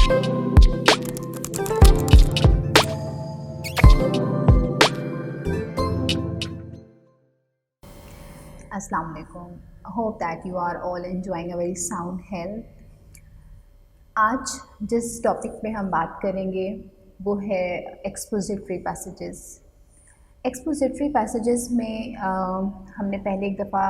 Assalamu alaikum. Hope that you are all enjoying a very sound health. आज जिस topic पे हम बात करेंगे वो है एक्सपोजिटरी पैसेजेस। एक्सपोजिटरी पैसेजेस में हमने पहले एक दफ़ा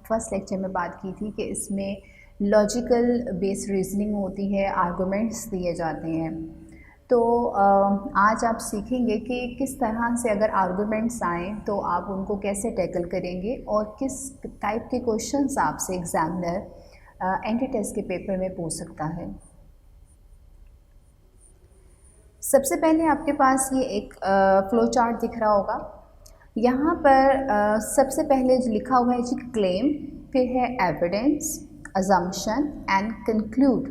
फर्स्ट लेक्चर में बात की थी कि इसमें लॉजिकल बेस्ड रीजनिंग होती है, आर्गुमेंट्स दिए जाते हैं। तो आज आप सीखेंगे कि किस तरह से अगर आर्गुमेंट्स आएँ तो आप उनको कैसे टैकल करेंगे और किस टाइप के क्वेश्चंस आपसे एग्ज़ामिनर एंट्री टेस्ट के पेपर में पूछ सकता है। सबसे पहले आपके पास ये एक फ्लो चार्ट दिख रहा होगा। यहाँ पर सबसे पहले जो लिखा हुआ है जी क्लेम, फिर है एविडेंस, अजम्पशन एंड कंक्लूड।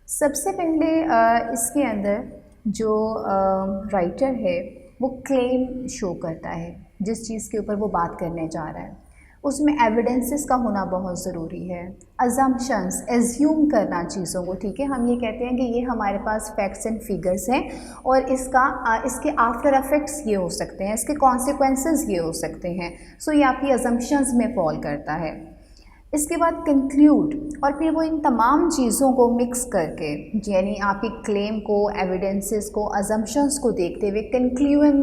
सबसे पहले इसके अंदर जो राइटर है वो क्लेम शो करता है, जिस चीज़ के ऊपर वो बात करने जा रहा है। उसमें एविडेंसेस का होना बहुत ज़रूरी है। अजम्पशंस, एज्यूम करना चीज़ों को, ठीक है। हम ये कहते हैं कि ये हमारे पास फैक्ट्स एंड फिगर्स हैं और इसके आफ्टर इफेक्ट्स ये हो सकते हैं, इसके कॉन्सिक्वेंसेस ये हो सकते हैं। सो ये आपकी अजम्पशंस में फॉल करता है। इसके बाद कंक्लूड, और फिर वो इन तमाम चीज़ों को मिक्स करके, यानी आपकी क्लेम को, एविडेंसेस को, अजम्पशंस को देखते हुए कंक्लूजन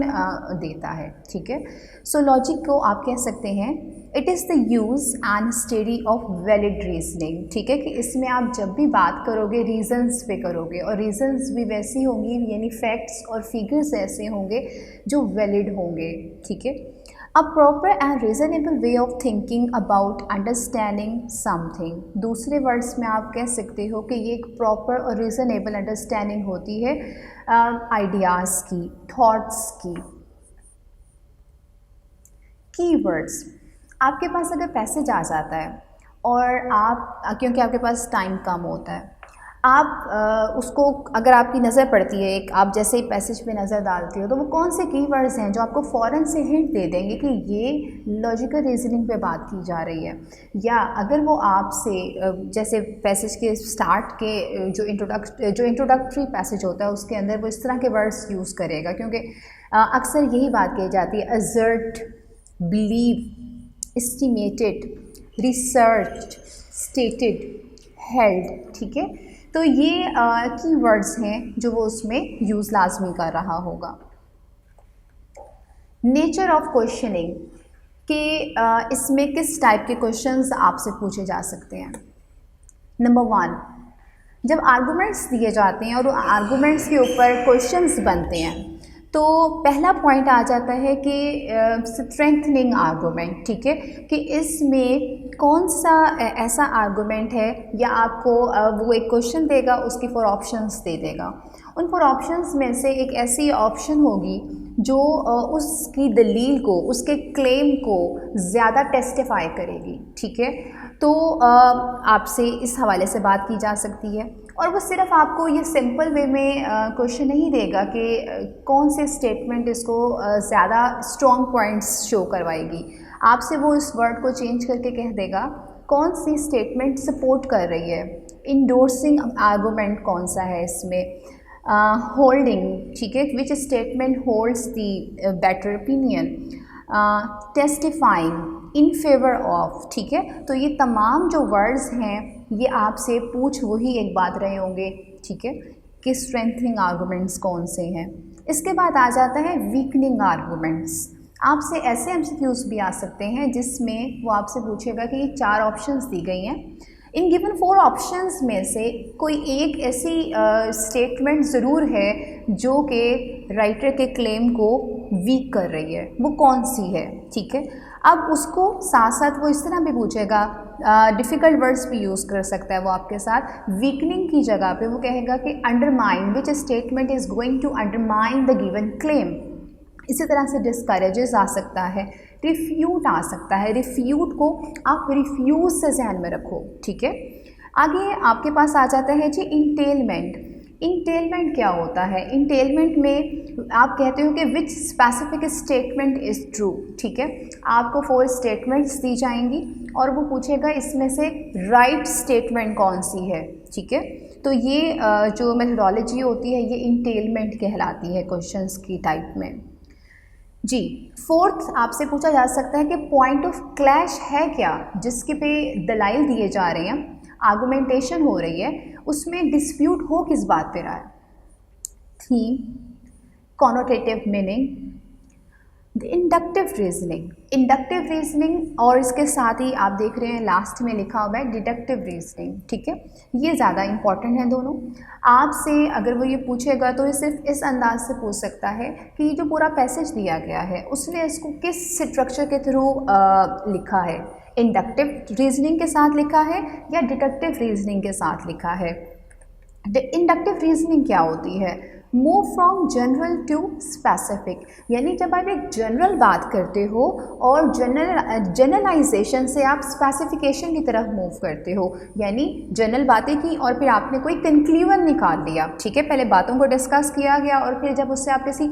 देता है, ठीक है। सो लॉजिक को आप कह सकते हैं it is the use and study of valid reasoning, ठीक है। कि इसमें आप जब भी बात करोगे रीजंस पे करोगे, और रीजंस भी वैसी होंगी, यानी फैक्ट्स और फिगर्स ऐसे होंगे जो वैलिड होंगे, ठीक है। A proper and reasonable way of thinking about understanding something। दूसरे वर्ड्स में आप कह सकते हो कि ये एक प्रॉपर और रीज़नेबल अंडरस्टैंडिंग होती है आइडियाज़ की, थॉट्स की। कीवर्ड्स, आपके पास अगर पैसेज आ जाता है और आप, क्योंकि आपके पास टाइम कम होता है, आप उसको, अगर आपकी नज़र पड़ती है, एक आप जैसे ही पैसेज पे नज़र डालती हो, तो वो कौन से कीवर्ड्स हैं जो आपको फ़ौरन से हिंट दे देंगे कि ये लॉजिकल रीजनिंग पे बात की जा रही है। या अगर वो आपसे जैसे पैसेज के स्टार्ट के जो इंट्रोडक्टरी पैसेज होता है उसके अंदर वो इस तरह के वर्ड्स यूज़ करेगा, क्योंकि अक्सर यही बात कही जाती है, assert, believe, estimated, research, stated, held, ठीक है। तो ये कीवर्ड्स हैं जो वो उसमें यूज़ लाजमी कर रहा होगा। नेचर ऑफ क्वेश्चनिंग, कि इसमें किस टाइप के क्वेश्चंस आपसे पूछे जा सकते हैं। नंबर 1, जब आर्गुमेंट्स दिए जाते हैं और आर्गुमेंट्स के ऊपर क्वेश्चंस बनते हैं तो पहला पॉइंट आ जाता है कि स्ट्रेंथनिंग आर्गुमेंट, ठीक है। कि इसमें कौन सा ऐसा आर्गुमेंट है, या आपको वो एक क्वेश्चन देगा, उसकी 4 ऑप्शंस दे देगा। उन 4 ऑप्शंस में से एक ऐसी ऑप्शन होगी जो उसकी दलील को, उसके क्लेम को ज़्यादा टेस्टिफाई करेगी, ठीक है। तो आपसे इस हवाले से बात की जा सकती है, और वो सिर्फ आपको ये सिंपल वे में क्वेश्चन नहीं देगा कि कौन से स्टेटमेंट इसको ज़्यादा स्ट्रॉन्ग पॉइंट्स शो करवाएगी। आपसे वो इस वर्ड को चेंज करके कह देगा कौन सी स्टेटमेंट सपोर्ट कर रही है। इंडोर्सिंग आर्गूमेंट कौन सा है इसमें, होल्डिंग, ठीक है, which statement holds the better opinion, testifying, in favour of, ठीक है। तो ये तमाम जो वर्ड्स हैं ये आपसे पूछ वही एक बात रहे होंगे, ठीक है, कि स्ट्रेंथनिंग आर्गुमेंट्स कौन से हैं। इसके बाद आ जाता है वीकनिंग आर्गुमेंट्स। आपसे ऐसे एमसीक्यूज़ भी आ सकते हैं जिसमें वो आपसे पूछेगा कि ये 4 ऑप्शंस दी गई हैं, इन गिवन 4 ऑप्शंस में से कोई एक ऐसी स्टेटमेंट ज़रूर है जो कि राइटर के क्लेम को वीक कर रही है, वो कौन सी है, ठीक है। अब उसको साथ साथ वो इस तरह भी पूछेगा, डिफ़िकल्ट वर्ड्स भी यूज़ कर सकता है वो आपके साथ। वीकनिंग की जगह पे वो कहेगा कि undermine, which statement is going to undermine the given claim. इसी तरह से डिस्करेजेस आ सकता है, रिफ्यूट आ सकता है। रिफ्यूट को आप रिफ्यूज़ से ध्यान में रखो, ठीक है। आगे आपके पास आ जाता है जी इंटेलमेंट। इंटेलमेंट क्या होता है? इंटेलमेंट में आप कहते हो कि विच स्पेसिफिक स्टेटमेंट इज़ ट्रू, ठीक है। आपको 4 स्टेटमेंट्स दी जाएंगी और वो पूछेगा इसमें से राइट स्टेटमेंट कौन सी है, ठीक है। तो ये जो मेथडोलॉजी होती है ये इंटेलमेंट कहलाती है क्वेश्चंस की टाइप में। जी, फोर्थ आपसे पूछा जा सकता है कि पॉइंट ऑफ क्लैश है क्या, जिसके पे दलाइल दिए जा रहे हैं, आर्गुमेंटेशन हो रही है, उसमें डिस्प्यूट हो किस बात पे रहा है। Theme, connotative meaning, inductive reasoning और इसके साथ ही आप देख रहे हैं लास्ट में लिखा हुआ है डिडक्टिव रीजनिंग। ठीक है, ये ज़्यादा इंपॉर्टेंट है दोनों। आपसे अगर वो ये पूछेगा तो ये सिर्फ इस अंदाज से पूछ सकता है कि जो पूरा पैसेज दिया गया है उसने इसको किस स्ट्रक्चर के थ्रू लिखा है, इंडक्टिव रीजनिंग के साथ लिखा है या डिडक्टिव रीजनिंग के साथ लिखा है। इंडक्टिव रीजनिंग क्या होती है, move from general to specific, यानी जब आप एक जनरल बात करते हो और जनरलाइजेशन से आप स्पेसिफिकेशन की तरफ मूव करते हो, यानी जनरल बातें की और फिर आपने कोई कंक्लूजन निकाल लिया। ठीक है, पहले बातों को डिस्कस किया गया और फिर जब उससे आप किसी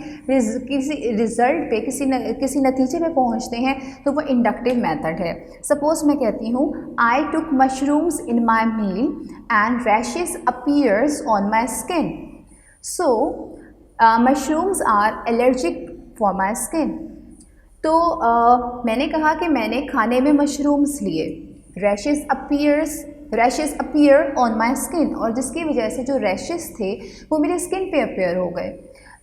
रिजल्ट पे किसी नतीजे पे पहुंचते हैं तो वो इंडक्टिव मेथड है। सपोज मैं कहती हूँ I took mushrooms in my meal and rashes appears on my skin, so mushrooms are allergic for my skin। तो मैंने कहा कि मैंने खाने में मशरूम्स लिए, rashes appear on my skin, और जिसकी वजह से जो रैशेस थे वो मेरे स्किन पे अपीयर हो गए।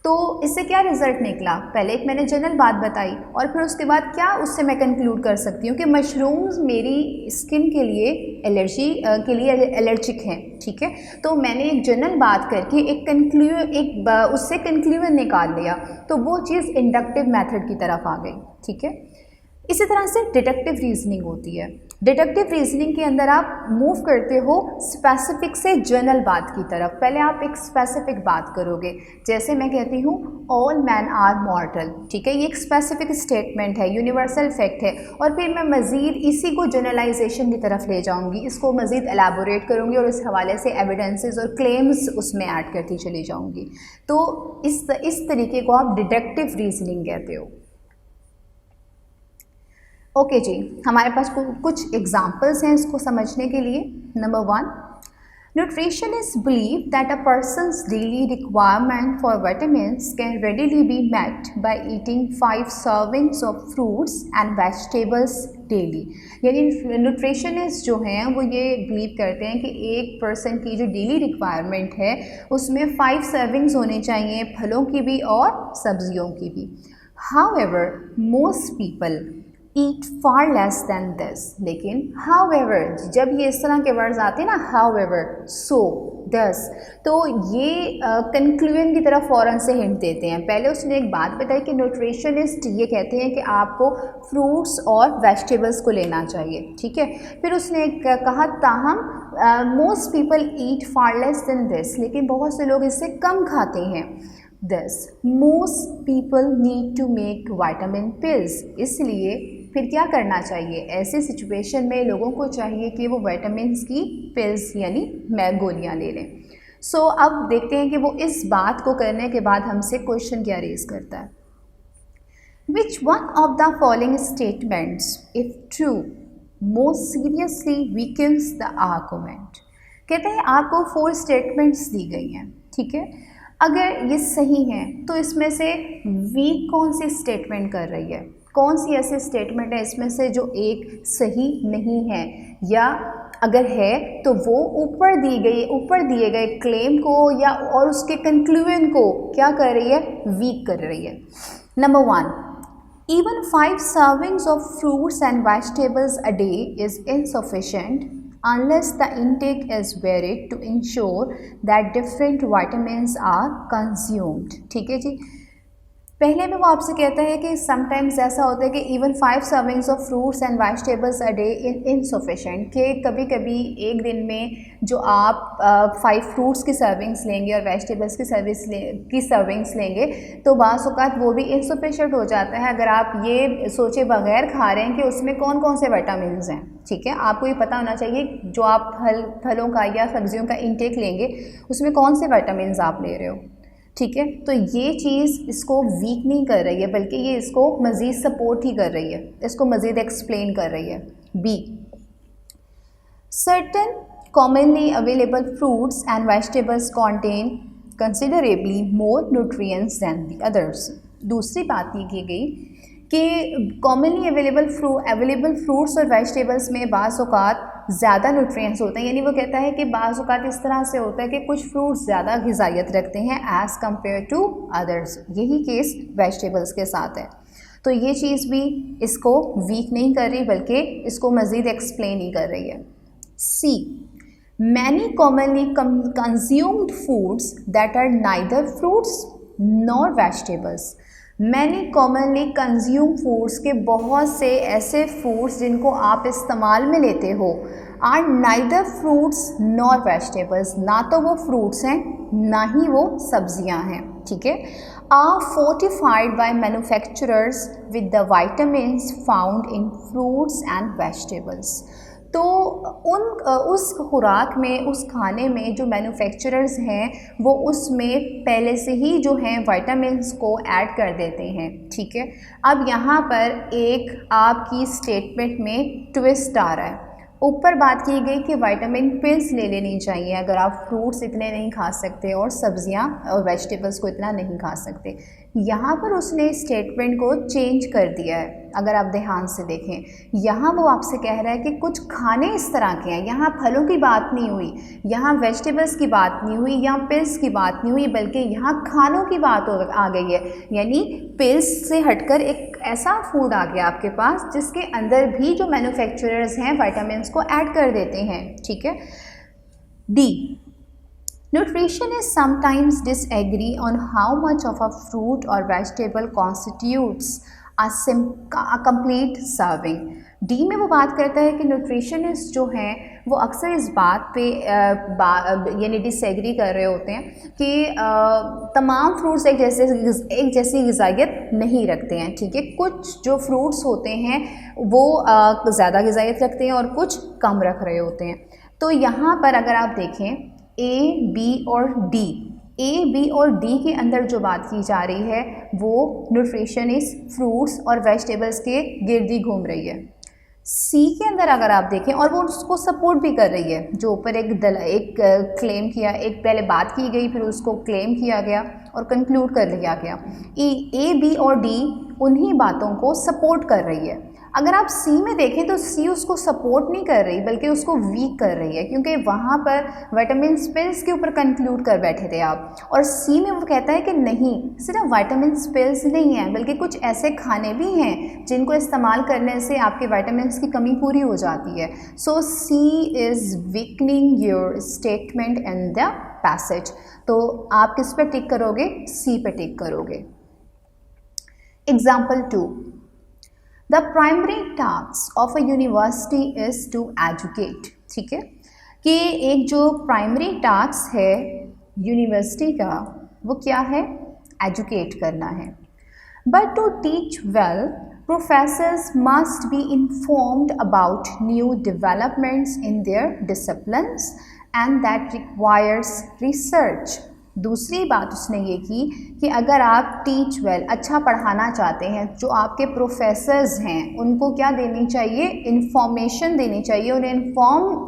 तो इससे क्या रिज़ल्ट निकला, पहले एक मैंने जनरल बात बताई और फिर उसके बाद क्या उससे मैं कंक्लूड कर सकती हूँ कि मशरूम्स मेरी स्किन के लिए एलर्जिक हैं। ठीक है, तो मैंने एक जनरल बात करके उससे कंक्लूजन निकाल लिया, तो वो चीज़ इंडक्टिव मेथड की तरफ आ गई। ठीक है, इसी तरह से डिडक्टिव रीजनिंग होती है। डिडक्टिव रीजनिंग के अंदर आप मूव करते हो स्पेसिफिक से जनरल बात की तरफ। पहले आप एक स्पेसिफिक बात करोगे, जैसे मैं कहती हूँ ऑल मैन आर मॉर्टल। ठीक है, ये एक स्पेसिफिक स्टेटमेंट है, यूनिवर्सल फैक्ट है, और फिर मैं मज़ीद इसी को जनरलाइजेशन की तरफ ले जाऊँगी, इसको मज़ीद एलैबोरेट करूँगी और इस हवाले से एविडेंसेस और क्लेम्स उसमें ऐड करती चली जाऊँगी। तो इस तरीके को आप डिडक्टिव रीजनिंग कहते हो। ओके जी, हमारे पास कुछ एग्जाम्पल्स हैं इसको समझने के लिए। Number 1, nutrition is believe that a person's daily requirement for vitamins can readily be met by eating 5 servings of fruits and vegetables daily. यानी न्यूट्रिशनिस्ट जो हैं वो ये बिलीव करते हैं कि एक पर्सन की जो डेली रिक्वायरमेंट है उसमें 5 सर्विंग्स होने चाहिए, फलों की भी और सब्जियों की भी। However most people eat far less than this. लेकिन हाउएवर, जब ये इस तरह के वर्ड्स आते हैं ना, हाउएवर, सो, दस, तो ये कंक्लूजन की तरफ फ़ौरन से हिंट देते हैं। पहले उसने एक बात बताई कि न्यूट्रिशनिस्ट ये कहते हैं कि आपको फ्रूट्स और वेजिटेबल्स को लेना चाहिए। ठीक है, फिर उसने कहा ताहम most people eat far less than this, लेकिन बहुत से लोग इससे कम खाते हैं। Thus, most people need to make vitamin pills। इसलिए फिर क्या करना चाहिए, ऐसे सिचुएशन में लोगों को चाहिए कि वो विटामिन्स की पिल्स यानी गोलियां ले लें। सो अब देखते हैं कि वो इस बात को करने के बाद हमसे क्वेश्चन क्या रेज करता है। Which one of the following statements, if true, most seriously weakens the argument? कहते हैं आपको 4 स्टेटमेंट्स दी गई हैं। ठीक है, अगर ये सही है तो इसमें से वीक कौन सी स्टेटमेंट कर रही है, कौन सी ऐसी स्टेटमेंट है इसमें से जो एक सही नहीं है, या अगर है तो वो ऊपर दिए गए क्लेम को या और उसके कंक्लूजन को क्या कर रही है, वीक कर रही है। Number 1, even 5 servings of fruits and vegetables a day is insufficient unless the intake is varied to ensure that different vitamins are consumed। ठीक है जी, पहले में वो आपसे कहता है कि समटाइम्स ऐसा होता है कि even 5 servings of fruits and vegetables a day insufficient, कि कभी कभी एक दिन में जो आप 5 फ्रूट्स की सर्विंग्स लेंगे और वेजिटेबल्स की सर्विंग्स लेंगे तो बाज़ औक़ात वो भी इनसफिशेंट हो जाता है अगर आप ये सोचे बगैर खा रहे हैं कि उसमें कौन कौन से विटामिन्स हैं। ठीक है, आपको ये पता होना चाहिए जो आप फलों का या सब्जियों का इंटेक लेंगे उसमें कौन से विटामिन्स आप ले रहे हो। ठीक है, तो ये चीज़ इसको वीक नहीं कर रही है बल्कि ये इसको मज़ीद सपोर्ट ही कर रही है, इसको मज़ीद एक्सप्लेन कर रही है। B, certain commonly available fruits and vegetables contain considerably more nutrients than the others। दूसरी बात ये की गई कि कॉमनली अवेलेबल फ्रूट्स और वेजिटेबल्स में बाज़ औक़ात ज़्यादा न्यूट्रिएंट्स होते हैं, यानी वो कहता है कि बाज़ औक़ात इस तरह से होता है कि कुछ फ्रूट्स ज़्यादा ग़िज़ाइयत रखते हैं एज़ कम्पेयर टू अदर्स। यही केस वेजिटेबल्स के साथ है। तो ये चीज़ भी इसको वीक नहीं कर रही बल्कि इसको मज़ीद एक्सप्लेन ही कर रही है। C, many commonly consumed foods that are neither fruits nor vegetables. Many commonly consume foods के बहुत से ऐसे फूड्स जिनको आप इस्तेमाल में लेते हो are neither fruits nor vegetables, ना तो वो फ्रूट्स हैं ना ही वो सब्जियां हैं, ठीक है। Are fortified by manufacturers with the vitamins found in fruits and vegetables. तो उस खुराक में, उस खाने में जो मैन्युफैक्चरर्स हैं वो उसमें पहले से ही जो हैं विटामिन्स को ऐड कर देते हैं, ठीक है। अब यहाँ पर एक आपकी स्टेटमेंट में ट्विस्ट आ रहा है। ऊपर बात की गई कि विटामिन पिल्स ले लेनी चाहिए अगर आप फ्रूट्स इतने नहीं खा सकते और सब्जियां और वेजिटेबल्स को इतना नहीं खा सकते। यहाँ पर उसने स्टेटमेंट को चेंज कर दिया है। अगर आप ध्यान से देखें, यहाँ वो आपसे कह रहा है कि कुछ खाने इस तरह के हैं, यहाँ फलों की बात नहीं हुई, यहाँ वेजिटेबल्स की बात नहीं हुई, यहाँ पिल्स की बात नहीं हुई, बल्कि यहाँ खानों की बात आ गई है। यानी पिल्स से हटकर एक ऐसा फूड आ गया आपके पास जिसके अंदर भी जो मैन्युफैक्चरर्स हैं विटामिन्स को ऐड कर देते हैं, ठीक है। D, nutritionists sometimes disagree on how much of a fruit or vegetable constitutes a complete serving। D में वो बात करता है कि न्यूट्रिशनिस्ट जो हैं वो अक्सर इस बात पे यानी डिसएग्री कर रहे होते हैं कि तमाम फ्रूट्स एक जैसी ग़िज़ाइयत नहीं रखते हैं, ठीक है। कुछ जो फ्रूट्स होते हैं वो ज़्यादा ग़िज़ाइयत रखते हैं और कुछ कम रख रहे होते हैं। तो यहाँ पर अगर आप देखें ए, बी और डी, ए, बी और डी के अंदर जो बात की जा रही है वो न्यूट्रिशनिस्ट फ्रूट्स और वेजिटेबल्स के गिर्द ही घूम रही है। सी के अंदर अगर आप देखें, और वो उसको सपोर्ट भी कर रही है, जो ऊपर एक क्लेम किया, एक पहले बात की गई फिर उसको क्लेम किया गया और कंक्लूड कर लिया गया। ए, बी और डी उन्हीं बातों को सपोर्ट कर रही है। अगर आप सी में देखें तो सी उसको सपोर्ट नहीं कर रही बल्कि उसको वीक कर रही है, क्योंकि वहाँ पर विटामिन पिल्स के ऊपर कंक्लूड कर बैठे थे आप। और सी में वो कहता है कि नहीं, सिर्फ विटामिन पिल्स नहीं है बल्कि कुछ ऐसे खाने भी हैं जिनको इस्तेमाल करने से आपके विटामिन की कमी पूरी हो जाती है। So C is weakening your statement in the passage. तो आप किस पे टिक करोगे? सी पे टिक करोगे। Example 2, The primary task of a university is to educate। ठीक है, कि एक जो प्राइमरी टास्क है यूनिवर्सिटी का वो क्या है? एजुकेट करना है। But to teach well, professors must be informed about new developments in their disciplines and that requires research। दूसरी बात उसने ये की कि अगर आप टीच वेल, अच्छा पढ़ाना चाहते हैं, जो आपके प्रोफेसर्स हैं उनको क्या देनी चाहिए? इन्फॉर्मेशन देनी चाहिए, उन्हें इन्फॉर्म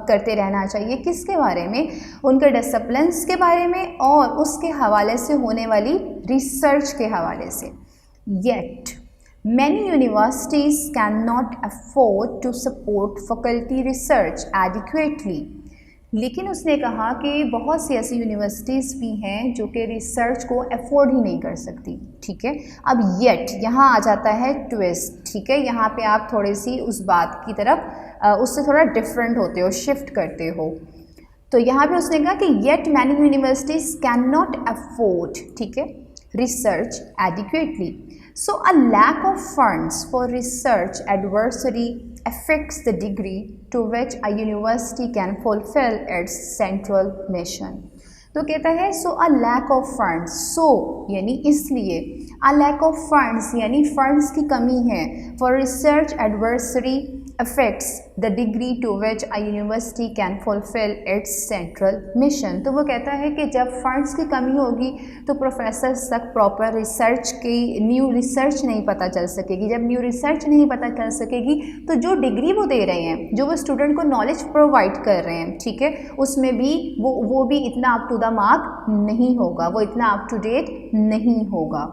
करते रहना चाहिए। किसके बारे में? उनके डिसिप्लिन्स के बारे में और उसके हवाले से होने वाली रिसर्च के हवाले से। Yet many universities cannot afford to support faculty research adequately। लेकिन उसने कहा कि बहुत सी ऐसी यूनिवर्सिटीज़ भी हैं जो कि रिसर्च को अफोर्ड ही नहीं कर सकती, ठीक है। अब येट यहाँ आ जाता है ट्विस्ट, ठीक है। यहाँ पे आप थोड़ी सी उस बात की तरफ उससे थोड़ा डिफरेंट होते हो, शिफ्ट करते हो। तो यहाँ पे उसने कहा कि yet many universities can not afford, ठीक है, research adequately. So a lack of funds for research adversely affects the degree to which a university can fulfill its central mission। तो कहता है सो अ लैक ऑफ फंड्स, सो यानी इसलिए, अ lack of funds यानी funds की कमी है, for research adversely affects the degree to which a university can fulfill its central mission। तो वो कहता है कि जब फंड्स की कमी होगी तो प्रोफेसर्स तक प्रॉपर रिसर्च की न्यू रिसर्च नहीं पता चल सकेगी। जब न्यू रिसर्च नहीं पता चल सकेगी तो जो डिग्री वो दे रहे हैं, जो वो स्टूडेंट को नॉलेज प्रोवाइड कर रहे हैं, ठीक है, उसमें भी वो भी इतना अप टू द मार्क नहीं होगा, वो इतना अप टू डेट नहीं होगा।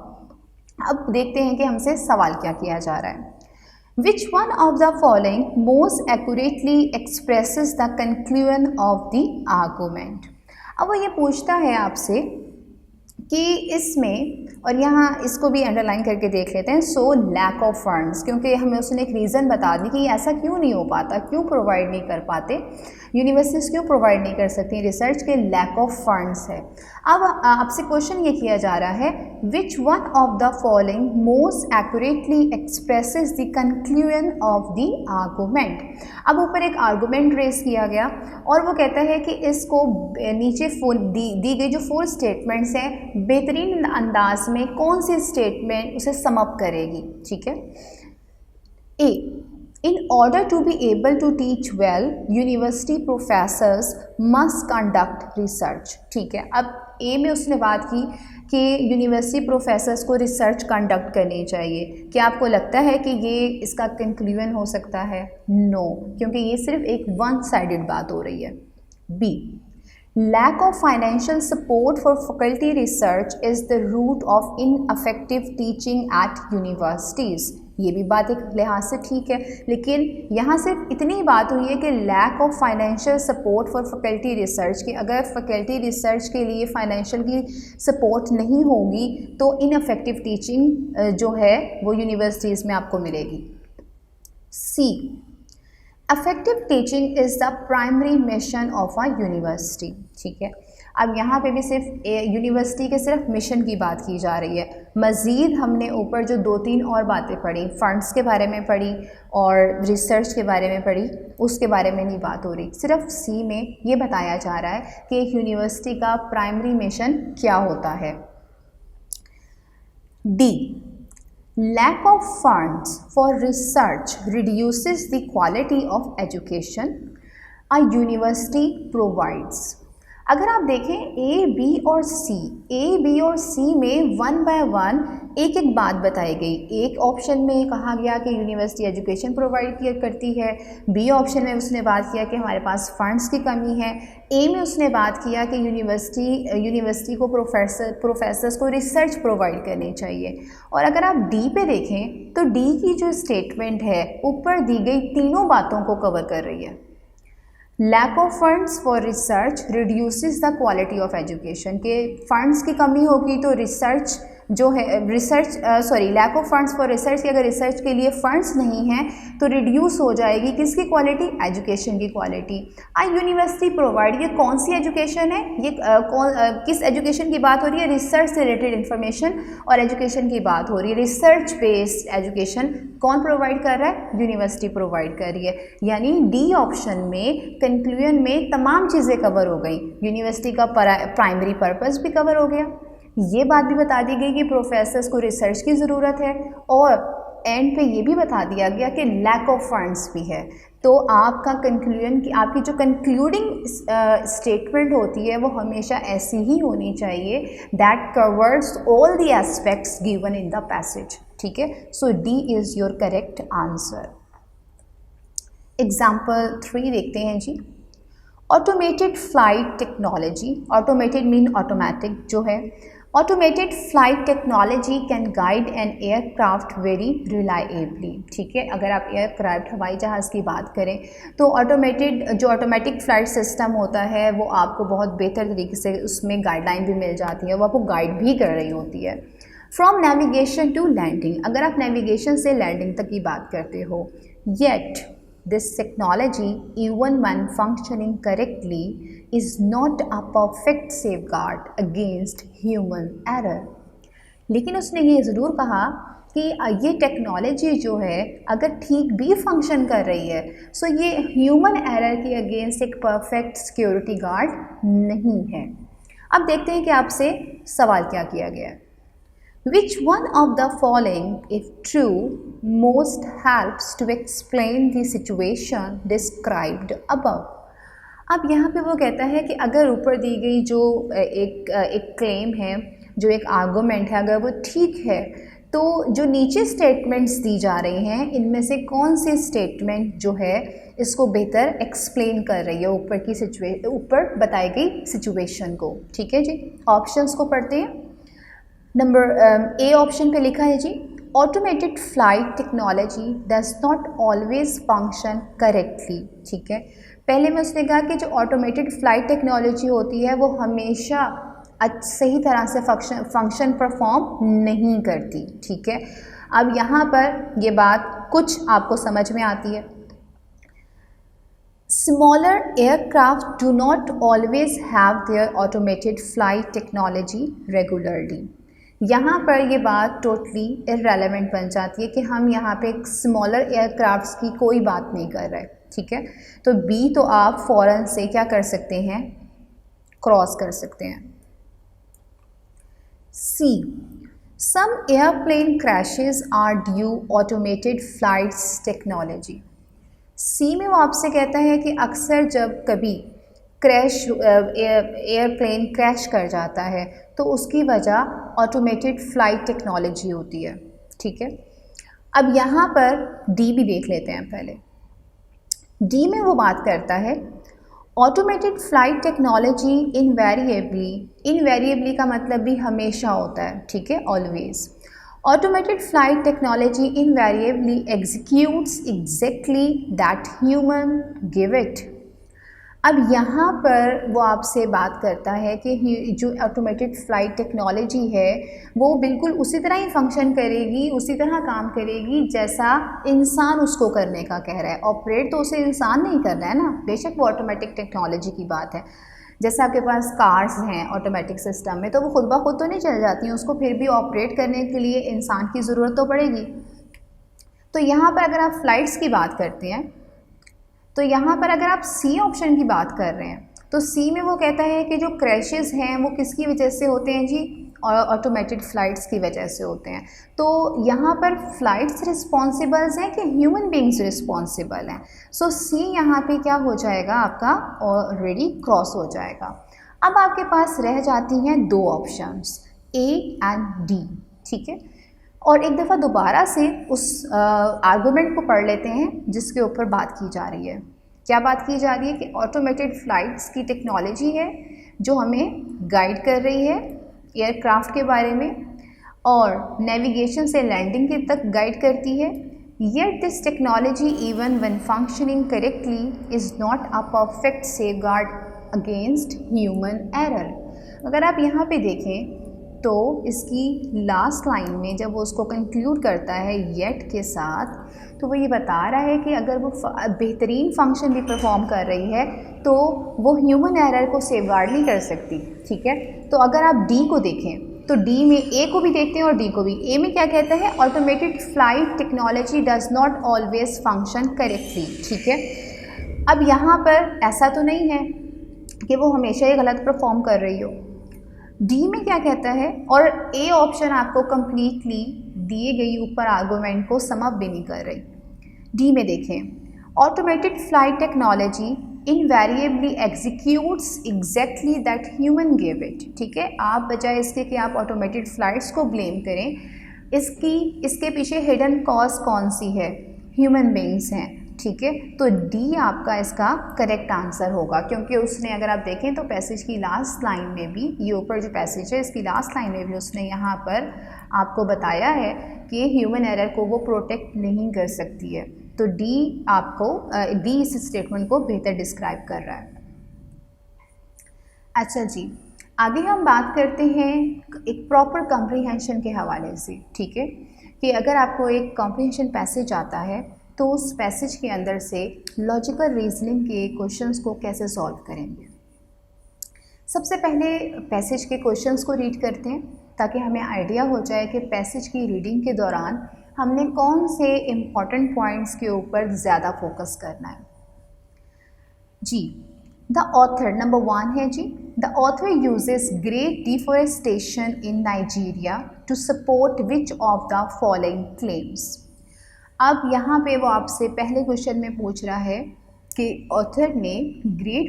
अब देखते हैं कि हमसे सवाल क्या किया जा रहा है। Which one of the following most accurately expresses the conclusion of the argument? अब वो ये पूछता है आपसे कि इसमें, और यहाँ इसको भी अंडरलाइन करके देख लेते हैं, सो लैक ऑफ फंड्स, क्योंकि हमें उसने एक रीज़न बता दी कि ऐसा क्यों नहीं हो पाता, क्यों प्रोवाइड नहीं कर पाते, यूनिवर्सिटीज़ क्यों प्रोवाइड नहीं कर सकती, रिसर्च के लैक ऑफ फंड्स है। अब आपसे क्वेश्चन ये किया जा रहा है, which one of the following most accurately expresses the conclusion of the argument. अब ऊपर एक आर्गूमेंट रेस किया गया और वो कहता है कि इसको नीचे दी गई जो 4 स्टेटमेंट्स हैं, बेहतरीन अंदाज में कौन सी स्टेटमेंट उसे समअप करेगी, ठीक है। ए, in order to be able to teach well, university professors must conduct research, ठीक है। अब ए में उसने बात की कि यूनिवर्सिटी प्रोफेसर्स को रिसर्च कंडक्ट करनी चाहिए। क्या आपको लगता है कि ये इसका कंक्लूजन हो सकता है? नो, क्योंकि ये सिर्फ एक वन साइडेड बात हो रही है। B, lack of financial support for faculty research is the root of ineffective teaching at universities। ये भी बात एक लिहाज से ठीक है, लेकिन यहाँ सिर्फ इतनी बात हुई है कि lack of financial support for faculty research, कि अगर फैकल्टी रिसर्च के लिए फाइनेंशियल की सपोर्ट नहीं होगी तो इनफेक्टिव टीचिंग जो है वो यूनिवर्सिटीज़ में आपको मिलेगी। सी, effective teaching is the primary mission of a university, ठीक है। अब यहाँ पे भी सिर्फ यूनिवर्सिटी के सिर्फ मिशन की बात की जा रही है। मज़ीद हमने ऊपर जो 2-3 और बातें पढ़ी, फंड्स के बारे में पढ़ी और रिसर्च के बारे में पढ़ी, उसके बारे में नहीं बात हो रही। सिर्फ सी में ये बताया जा रहा है कि एक यूनिवर्सिटी का प्राइमरी मिशन क्या होता है। D, lack of funds for research reduces the quality of education a university provides। अगर आप देखें ए, बी और सी में 1 बाय 1 एक एक बात बताई गई। एक ऑप्शन में कहा गया कि यूनिवर्सिटी एजुकेशन प्रोवाइड करती है, बी ऑप्शन में उसने बात किया कि हमारे पास फंड्स की कमी है, ए में उसने बात किया कि यूनिवर्सिटी को प्रोफेसर्स को रिसर्च प्रोवाइड करनी चाहिए। और अगर आप डी पे देखें तो डी की जो स्टेटमेंट है ऊपर दी गई तीनों बातों को कवर कर रही है। Lack of funds for research reduces the quality of education, के फंड्स की कमी होगी तो रिसर्च जो है lack of funds for research, की अगर रिसर्च के लिए फंड्स नहीं हैं तो रिड्यूस हो जाएगी किसकी क्वालिटी? एजुकेशन की क्वालिटी। आ यूनिवर्सिटी प्रोवाइड, ये कौन सी एजुकेशन है? ये किस एजुकेशन की बात हो रही है? रिसर्च से रिलेटेड इन्फॉर्मेशन और एजुकेशन की बात हो रही है। रिसर्च बेस्ड एजुकेशन कौन प्रोवाइड कर रहा है? यूनिवर्सिटी प्रोवाइड कर रही है। यानी डी ऑप्शन में कंक्लूजन में तमाम चीज़ें कवर हो गई। यूनिवर्सिटी का प्राइमरी पर्पस भी कवर हो गया, ये बात भी बता दी गई कि प्रोफेसर्स को रिसर्च की ज़रूरत है, और एंड पे ये भी बता दिया गया कि लैक ऑफ फंड्स भी है। तो आपका कंक्लूजन की आपकी जो कंक्लूडिंग स्टेटमेंट होती है वो हमेशा ऐसी ही होनी चाहिए, that covers all the aspects given in the passage, ठीक है। So D is your correct answer. Example 3 देखते हैं जी। Automated flight technology, automated mean automatic जो है, automated flight technology can guide an aircraft very reliably, ठीक है। अगर आप एयरक्राफ्ट हवाई जहाज़ की बात करें तो ऑटोमेटिक फ़्लाइट सिस्टम होता है वो आपको बहुत बेहतर तरीके से उसमें गाइडलाइन भी मिल जाती है, वो आपको गाइड भी कर रही होती है। फ्रॉम नेविगेशन टू लैंडिंग, अगर आप नेविगेशन से लैंडिंग तक की बात करते हो, yet this technology, even when functioning correctly, is not a perfect safeguard against human error। लेकिन उसने ये ज़रूर कहा कि ये टेक्नोलॉजी जो है अगर ठीक भी फंक्शन कर रही है सो ये ह्यूमन एरर के अगेंस्ट एक परफेक्ट सिक्योरिटी गार्ड नहीं है। अब देखते हैं कि आपसे सवाल क्या किया गया है। Which one of the following, if true, most helps to explain the situation described above? अब यहाँ पे वो कहता है कि अगर ऊपर दी गई जो एक क्लेम है, जो एक आर्गूमेंट है, अगर वो ठीक है तो जो नीचे स्टेटमेंट्स दी जा रही हैं इनमें से कौन सी स्टेटमेंट जो है इसको बेहतर एक्सप्लेन कर रही है ऊपर बताई गई सिचुएशन को। ठीक है जी, ऑप्शंस को पढ़ते हैं। नंबर ए ऑप्शन पे लिखा है जी, automated flight technology does not always function correctly. ठीक है, पहले में उसने कहा कि जो ऑटोमेटेड फ्लाइट टेक्नोलॉजी होती है वो हमेशा सही तरह से फंक्शन परफॉर्म नहीं करती। ठीक है, अब यहाँ पर ये बात कुछ आपको समझ में आती है। Smaller aircraft do not always have their automated flight technology regularly. यहाँ पर ये बात टोटली इररेलेवेंट बन जाती है कि हम यहाँ पे स्मॉलर एयरक्राफ्ट्स की कोई बात नहीं कर रहे। ठीक है, तो बी तो आप फ़ौरन से क्या कर सकते हैं, क्रॉस कर सकते हैं। C, some airplane crashes are due automated flights technology. C में वो आपसे कहता है कि अक्सर जब कभी एयरप्लेन क्रैश कर जाता है तो उसकी वजह ऑटोमेटेड फ़्लाइट टेक्नोलॉजी होती है। ठीक है, अब यहाँ पर डी भी देख लेते हैं पहले। डी में वो बात करता है ऑटोमेटेड फ़्लाइट टेक्नोलॉजी इनवेरिएबली का मतलब भी हमेशा होता है। ठीक है, always. Automated flight technology invariably executes exactly that human give it. अब यहाँ पर वो आपसे बात करता है कि जो ऑटोमेटेड फ़्लाइट टेक्नोलॉजी है वो बिल्कुल उसी तरह ही फंक्शन करेगी, उसी तरह काम करेगी जैसा इंसान उसको करने का कह रहा है। ऑपरेट तो उसे इंसान नहीं करना है ना, बेशक वो ऑटोमेटिक टेक्नोलॉजी की बात है। जैसे आपके पास कार्स हैं ऑटोमेटिक सिस्टम में, तो वो खुद ब खुद तो नहीं चल जाती हैं, उसको फिर भी ऑपरेट करने के लिए इंसान की ज़रूरत तो पड़ेगी। तो यहाँ पर अगर आप फ़्लाइट्स की बात करते हैं तो यहाँ पर अगर आप सी ऑप्शन की बात कर रहे हैं तो सी में वो कहता है कि जो क्रैशेस हैं वो किसकी वजह से होते हैं जी, और ऑटोमेटेड फ़्लाइट्स की वजह से होते हैं। तो यहाँ पर फ़्लाइट्स रिस्पॉन्सिबल्स हैं कि ह्यूमन बींग्स रिस्पॉन्सिबल हैं। सो सी यहाँ पे क्या हो जाएगा, आपका ऑलरेडी क्रॉस हो जाएगा। अब आपके पास रह जाती हैं दो ऑप्शंस, ए एंड डी। ठीक है, और एक दफ़ा दोबारा से उस आर्गूमेंट को पढ़ लेते हैं जिसके ऊपर बात की जा रही है। क्या बात की जा रही है कि ऑटोमेटेड फ़्लाइट्स की टेक्नोलॉजी है जो हमें गाइड कर रही है एयरक्राफ्ट के बारे में और नेविगेशन से लैंडिंग के तक गाइड करती है। Yet this technology even when functioning correctly is not a perfect safeguard against human error. अगर आप यहाँ पे देखें तो इसकी लास्ट लाइन में जब वो उसको कंक्लूड करता है येट के साथ, तो वो ये बता रहा है कि अगर वो बेहतरीन फंक्शन भी परफॉर्म कर रही है तो वो ह्यूमन एरर को सेफगार्ड नहीं कर सकती। ठीक है, तो अगर आप डी को देखें तो डी में ए को भी देखते हैं और डी को भी। ए में क्या कहता है, automated flight technology does not always function correctly. ठीक है, अब यहाँ पर ऐसा तो नहीं है कि वो हमेशा ही गलत परफॉर्म कर रही हो। डी में क्या कहता है, और ए ऑप्शन आपको कंप्लीटली दिए गई ऊपर आर्गूमेंट को सम अप भी नहीं कर रही। डी में देखें, automated flight technology invariably executes exactly that human give it. ठीक है, आप बजाय इसके कि आप ऑटोमेटेड फ्लाइट्स को ब्लेम करें, इसके पीछे हिडन कॉज कौन सी है, ह्यूमन बींग्स हैं। ठीक है, तो डी आपका इसका करेक्ट आंसर होगा, क्योंकि उसने अगर आप देखें तो पैसेज की लास्ट लाइन में भी, ये ऊपर जो पैसेज है इसकी लास्ट लाइन में भी उसने यहाँ पर आपको बताया है कि ह्यूमन एरर को वो प्रोटेक्ट नहीं कर सकती है। तो डी आपको डी इस स्टेटमेंट को बेहतर डिस्क्राइब कर रहा है। अच्छा जी, आगे हम बात करते हैं एक प्रॉपर कॉम्प्रीहेंशन के हवाले से। ठीक है, कि अगर आपको एक कॉम्प्रीहेंशन पैसेज आता है तो उस पैसेज के अंदर से लॉजिकल रीजनिंग के क्वेश्चंस को कैसे सॉल्व करेंगे। सबसे पहले पैसेज के क्वेश्चंस को रीड करते हैं ताकि हमें आइडिया हो जाए कि पैसेज की रीडिंग के दौरान हमने कौन से इम्पॉर्टेंट पॉइंट्स के ऊपर ज़्यादा फोकस करना है। जी, द ऑथर नंबर 1 है जी, the author uses great deforestation in Nigeria to support which of the following claims. अब यहाँ पे वो आपसे पहले क्वेश्चन में पूछ रहा है कि ऑथर ने ग्रेट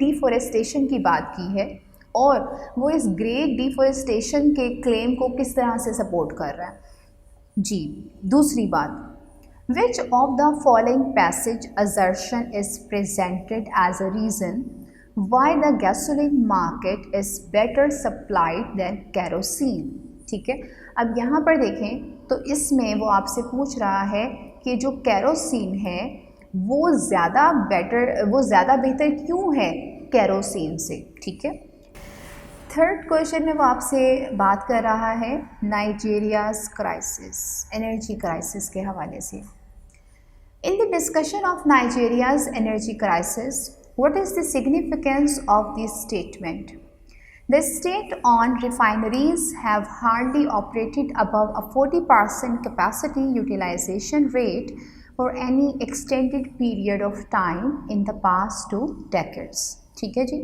डिफॉरेस्टेशन की बात की है और वो इस ग्रेट डिफॉरेस्टेशन के क्लेम को किस तरह से सपोर्ट कर रहा है जी। दूसरी बात, Which of the following passage assertion is presented as a reason why the gasoline market is better supplied than kerosene? ठीक है, अब यहाँ पर देखें तो इसमें वो आपसे पूछ रहा है कि जो केरोसिन है वो ज़्यादा बेहतर क्यों है केरोसिन से। ठीक है, थर्ड क्वेश्चन में वो आपसे बात कर रहा है नाइजीरियाज क्राइसिस, एनर्जी क्राइसिस के हवाले से। In the discussion of Nigeria's energy crisis, what is the significance of this statement? The state-owned refineries have hardly operated above a 40% capacity utilization rate for any extended period of time in the past 2 decades. ठीक है जी,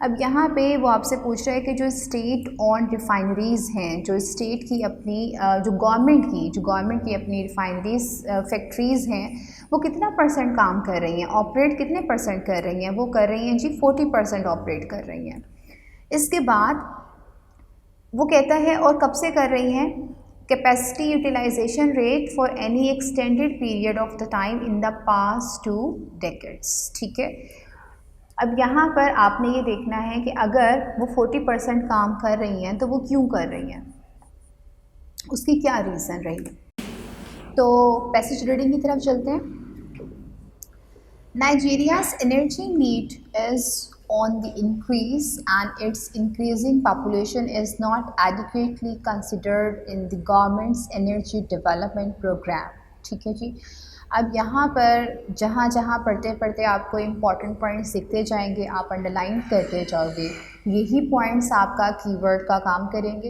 अब यहाँ पे वो आपसे पूछ रहा है कि जो स्टेट ऑन रिफाइनरीज़ हैं, जो स्टेट की अपनी जो गवर्नमेंट की अपनी रिफाइनरीज फैक्ट्रीज़ हैं, वो कितना परसेंट काम कर रही हैं, ऑपरेट कितने परसेंट कर रही हैं? वो कर रही हैं जी 40% ऑपरेट कर रही हैं। इसके बाद वो कहता है और कब से कर रही हैं? Capacity utilisation rate for any extended period of the time in the past 2 decades. ठीक है, अब यहाँ पर आपने ये देखना है कि अगर वो 40% काम कर रही हैं तो वो क्यों कर रही हैं, उसकी क्या रीज़न रही। तो पैसेज रीडिंग की तरफ चलते हैं। Nigeria's energy need is on the increase and its increasing population is not adequately considered in the government's energy development program। ठीक है जी, अब यहाँ पर जहाँ जहाँ पढ़ते आपको इम्पॉर्टेंट पॉइंट्स दिखते जाएंगे, आप अंडरलाइन करते जाओगे, यही पॉइंट्स आपका कीवर्ड का काम करेंगे।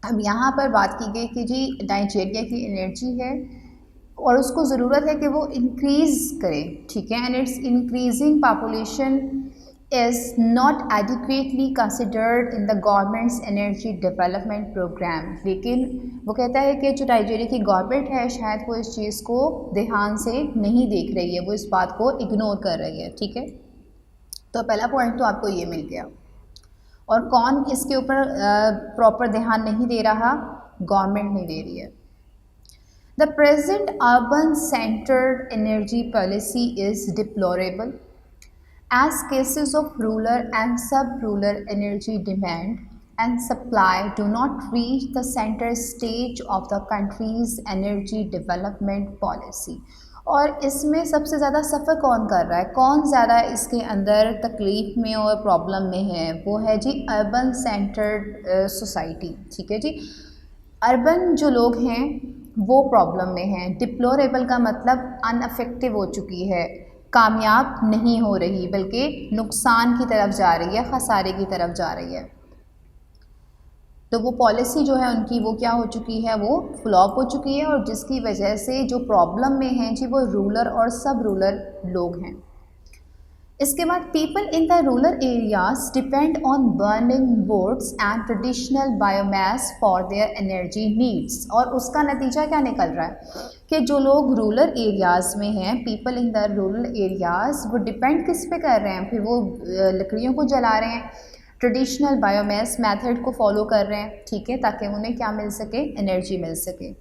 अब यहाँ पर बात की गई कि जी नाइजीरिया की एनर्जी है और उसको ज़रूरत है कि वो इंक्रीज़ करे। ठीक है, and it's increasing population is not adequately considered in the government's energy development program। लेकिन वो कहता है कि जो नाइजीरिया की गवर्नमेंट है शायद वो इस चीज़ को ध्यान से नहीं देख रही है, वो इस बात को इग्नोर कर रही है। ठीक है, तो पहला पॉइंट तो आपको ये मिल गया। और कौन इसके ऊपर प्रॉपर ध्यान नहीं दे रहा? गवर्नमेंट नहीं दे रही है। The present urban centered energy policy is deplorable as cases of rural and sub-rural energy demand and supply do not reach the center stage of the country's energy development policy। और इसमें सबसे ज़्यादा सफ़र कौन कर रहा है, कौन ज़्यादा इसके अंदर तकलीफ़ में और प्रॉब्लम में है? वो है जी अर्बन सेंटर्ड सोसाइटी। ठीक है जी, अर्बन जो लोग हैं वो प्रॉब्लम में हैं। डिप्लोरेबल का मतलब अनअफेक्टिव हो चुकी है, कामयाब नहीं हो रही, बल्कि नुकसान की तरफ जा रही है, खसारे की तरफ जा रही है। तो वो पॉलिसी जो है उनकी वो क्या हो चुकी है, वो फ्लॉप हो चुकी है, और जिसकी वजह से जो प्रॉब्लम में हैं जी वो रूरल और सब रूरल लोग हैं। इसके बाद people in the rural areas depend on burning woods and traditional biomass for their energy needs. और उसका नतीजा क्या निकल रहा है कि जो लोग रूरल एरियाज़ में हैं, people in the rural areas, वो डिपेंड किस पे कर रहे हैं? फिर वो लकड़ियों को जला रहे हैं, ट्रेडिशनल बायोमास मेथड को फॉलो कर रहे हैं। ठीक है, ताकि उन्हें क्या मिल सके, एनर्जी मिल सके।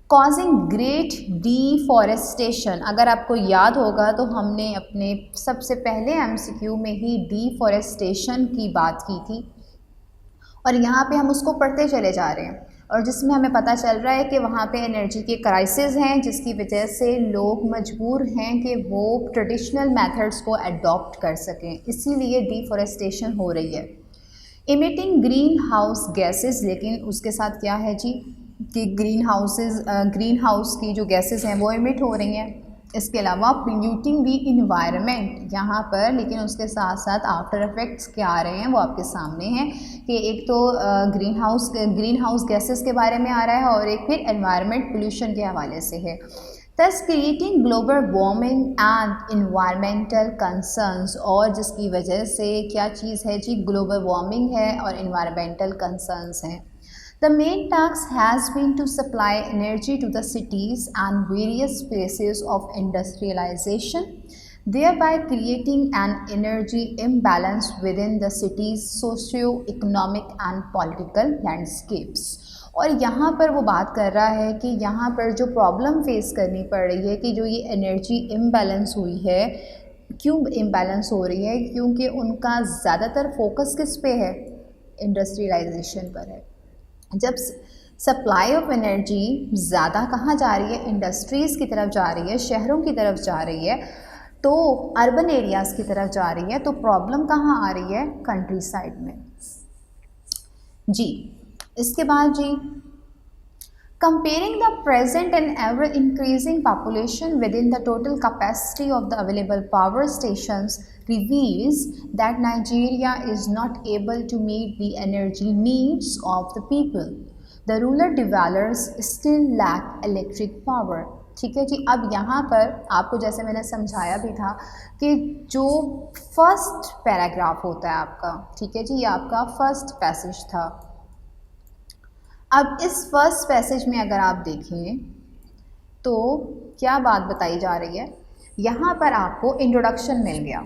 कॉजिंग ग्रेट डीफॉरेस्टेशन, अगर आपको याद होगा तो हमने अपने सबसे पहले MCQ में ही डीफॉरेस्टेशन की बात की थी, और यहाँ पे हम उसको पढ़ते चले जा रहे हैं, और जिसमें हमें पता चल रहा है कि वहाँ पे एनर्जी के क्राइसिस हैं, जिसकी वजह से लोग मजबूर हैं कि वो ट्रेडिशनल मेथड्स को अडॉप्ट कर सकें, इसीलिए डीफॉरेस्टेशन हो रही है। इमिटिंग ग्रीन हाउस गैसेस, लेकिन उसके साथ क्या है जी कि ग्रीन हाउस की जो गैसेस हैं वो इमिट हो रही हैं। इसके अलावा पोल्यूटिंग दी इन्वायरमेंट यहाँ पर, लेकिन उसके साथ साथ आफ्टर इफेक्ट्स क्या आ रहे हैं वो आपके सामने हैं कि एक तो ग्रीन हाउस गैसेस के बारे में आ रहा है, और एक फिर एनवायरनमेंट पोल्यूशन के हवाले से है। thus creating global warming and environmental concerns। और जिसकी वजह से क्या चीज़ है जी, ग्लोबल वार्मिंग है और environmental concerns हैं। The main task has been to supply energy to the cities and various places of industrialization, thereby creating an energy imbalance within the city's socio-economic and political landscapes। और यहाँ पर वो बात कर रहा है कि यहाँ पर जो प्रॉब्लम फेस करनी पड़ रही है कि जो ये एनर्जी इम्बैलेंस हुई है, क्यों इम्बैलेंस हो रही है, क्योंकि उनका ज़्यादातर फोकस किस पे है, इंडस्ट्रियलाइजेशन पर है। जब सप्लाई ऑफ एनर्जी ज़्यादा कहाँ जा रही है, इंडस्ट्रीज़ की तरफ जा रही है, शहरों की तरफ जा रही है, तो अर्बन एरियाज़ की तरफ जा रही है, तो प्रॉब्लम कहाँ आ रही है, कंट्री साइड में जी। इसके बाद जी, comparing the present and ever increasing population within the total capacity of the available power stations reveals that Nigeria is not able to meet the energy needs of the people. The rural dwellers still lack electric power। ठीक है जी। अब यहाँ पर आपको जैसे मैंने समझाया भी था कि जो फर्स्ट पैराग्राफ होता है आपका, ठीक है जी, ये आपका फर्स्ट पैसेज था। अब इस फर्स्ट पैसेज में अगर आप देखें तो क्या बात बताई जा रही है, यहाँ पर आपको इंट्रोडक्शन मिल गया,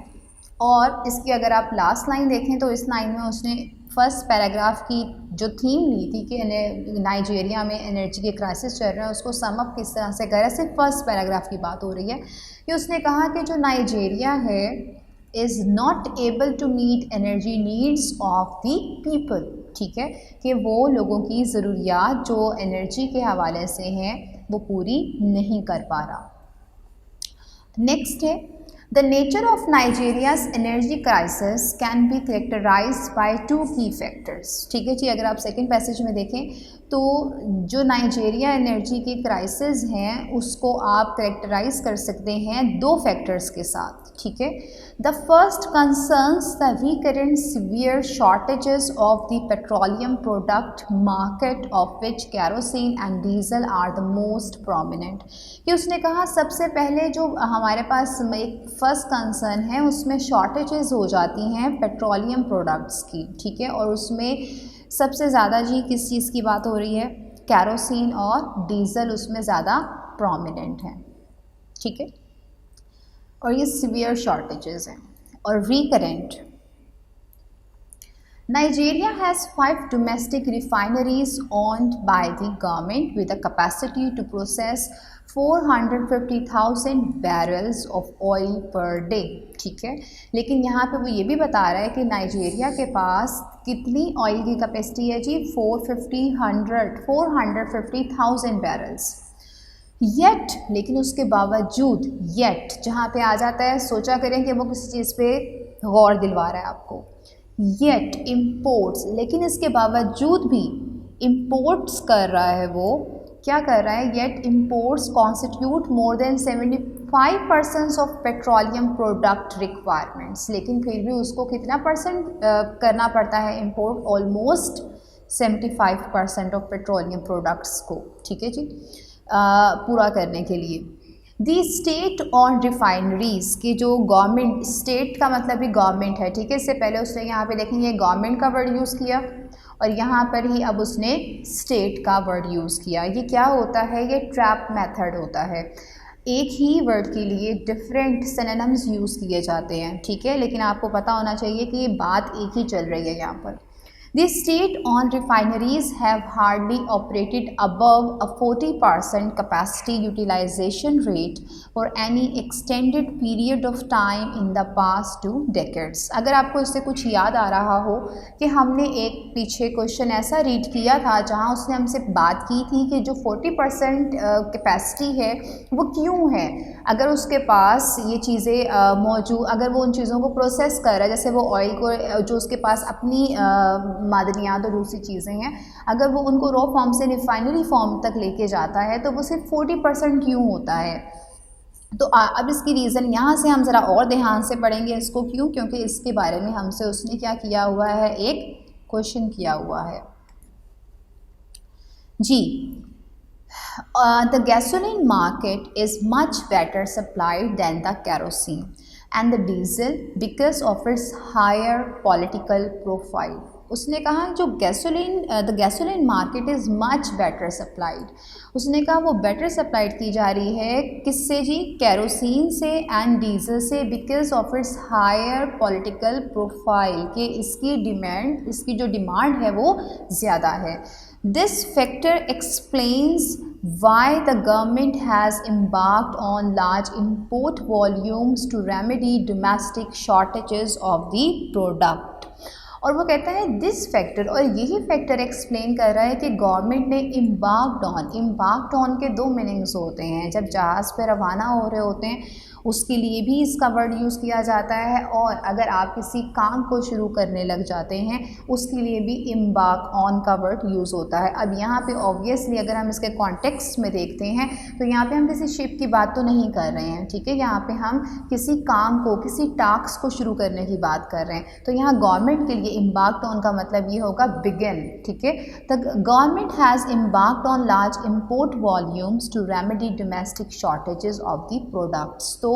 और इसकी अगर आप लास्ट लाइन देखें तो इस लाइन में उसने फर्स्ट पैराग्राफ की जो थीम ली थी कि नाइजीरिया में एनर्जी के क्राइसिस चल रहे हैं, उसको सम अप किस तरह से करें, सिर्फ फर्स्ट पैराग्राफ की बात हो रही है कि उसने कहा कि जो नाइजीरिया है is not able to meet energy needs of the people. ठीक है, कि वो लोगों की ज़रूरियात जो एनर्जी के हवाले से हैं वो पूरी नहीं कर पा रहा। नेक्स्ट है, the nature of Nigeria's energy crisis can be characterised by two key factors. ठीक है जी, अगर आप सेकेंड पैसेज में देखें तो जो नाइजीरिया एनर्जी की क्राइसिस हैं उसको आप करेक्टराइज कर सकते हैं दो फैक्टर्स के साथ। ठीक है, the first concerns the recurrent severe shortages of the petroleum product market of which kerosene and diesel are the most prominent. कि उसने कहा सबसे पहले जो हमारे पास एक फर्स्ट कंसर्न है उसमें शॉर्टेजेस हो जाती हैं पेट्रोलियम प्रोडक्ट्स की। ठीक है, और उसमें सबसे ज़्यादा जी किस चीज़ की बात हो रही है, कैरोसिन और डीज़ल उसमें ज़्यादा प्रोमिनेंट हैं। ठीक है, और ये सीवियर शॉर्टेजेस हैं। और recurrent, Nigeria has 5 domestic refineries owned by the government with a capacity to process 450,000 barrels of oil per day। ठीक है, लेकिन यहाँ पे वो ये भी बता रहा है कि नाइजीरिया के पास कितनी ऑयल की कैपेसिटी है जी, 450,000 बैरल्स। येट, लेकिन उसके बावजूद, येट जहाँ पे आ जाता है, सोचा करें कि वो किसी चीज़ पे गौर दिलवा रहा है आपको, येट इम्पोर्ट्स, लेकिन इसके बावजूद भी इम्पोर्ट्स कर रहा है, वो क्या कर रहा है, yet imports constitute more than 75% of petroleum product requirements. लेकिन फिर भी उसको कितना परसेंट करना पड़ता है import, almost 75% of petroleum products को। ठीक है जी, पूरा करने के लिए। दी स्टेट ऑन रिफाइनरीज की जो गवर्नमेंट, स्टेट का मतलब भी गवर्नमेंट है। ठीक है, इससे पहले उसने यहाँ पे देखेंगे गवर्नमेंट का वर्ड यूज़ किया और यहाँ पर ही अब उसने स्टेट का वर्ड यूज़ किया। ये क्या होता है, ये ट्रैप मेथड होता है, एक ही वर्ड के लिए डिफरेंट सिनोनिम्स यूज़ किए जाते हैं। ठीक है, लेकिन आपको पता होना चाहिए कि ये बात एक ही चल रही है यहाँ पर। The state-owned refineries have hardly operated above a 40% capacity utilization rate for any extended period of time in the past 2 decades। अगर आपको इससे कुछ याद आ रहा हो कि हमने एक पीछे क्वेश्चन ऐसा रीड किया था जहां उसने हमसे बात की थी कि जो 40% कैपेसिटी है वो क्यों है, अगर उसके पास ये चीज़ें मौजूद, अगर वो उन चीज़ों को प्रोसेस कर रहा है, जैसे वो ऑयल को जो उसके पास अपनी मादनियात और दूसरी चीज़ें हैं, अगर वो उनको रॉ फॉर्म से रिफाइनरी फॉर्म तक लेके जाता है तो वो सिर्फ 40% क्यों होता है। तो अब इसकी रीज़न यहाँ से हम ज़रा और ध्यान से पढ़ेंगे इसको, क्यों, क्योंकि इसके बारे में हमसे उसने क्या किया हुआ है, एक क्वेश्चन किया हुआ है जी। The gasoline market is much better supplied than the kerosene and the diesel because of its higher political profile. उसने कहा जो the gasoline market is much better supplied, उसने कहा वो बेटर सप्लाइड की जा रही है किससे जी, कैरोसिन से एंड डीजल से, because of its higher political profile, कि इसकी जो डिमांड है वो ज़्यादा है. This factor explains why the government has embarked on large import volumes to remedy domestic shortages of the product. और वो कहता है दिस फैक्टर, और यही फैक्टर एक्सप्लेन कर रहा है कि गवर्नमेंट ने इम्बार्क्ड ऑन के दो मीनिंग्स होते हैं. जब जहाज़ पे रवाना हो रहे होते हैं उसके लिए भी इसका वर्ड यूज़ किया जाता है, और अगर आप किसी काम को शुरू करने लग जाते हैं उसके लिए भी इम्बार्क ऑन का वर्ड यूज़ होता है. अब यहाँ पे ऑब्वियसली अगर हम इसके कॉन्टेक्स्ट में देखते हैं तो यहाँ पे हम किसी शिप की बात तो नहीं कर रहे हैं, ठीक है. यहाँ पे हम किसी काम को, किसी टास्क को शुरू करने की बात कर रहे हैं. तो यहाँ गवर्नमेंट के लिए इम्बार्क्ड ऑन का मतलब ये होगा बिगिन, ठीक है. The government has embarked on large import volumes to remedy domestic shortages of the products. तो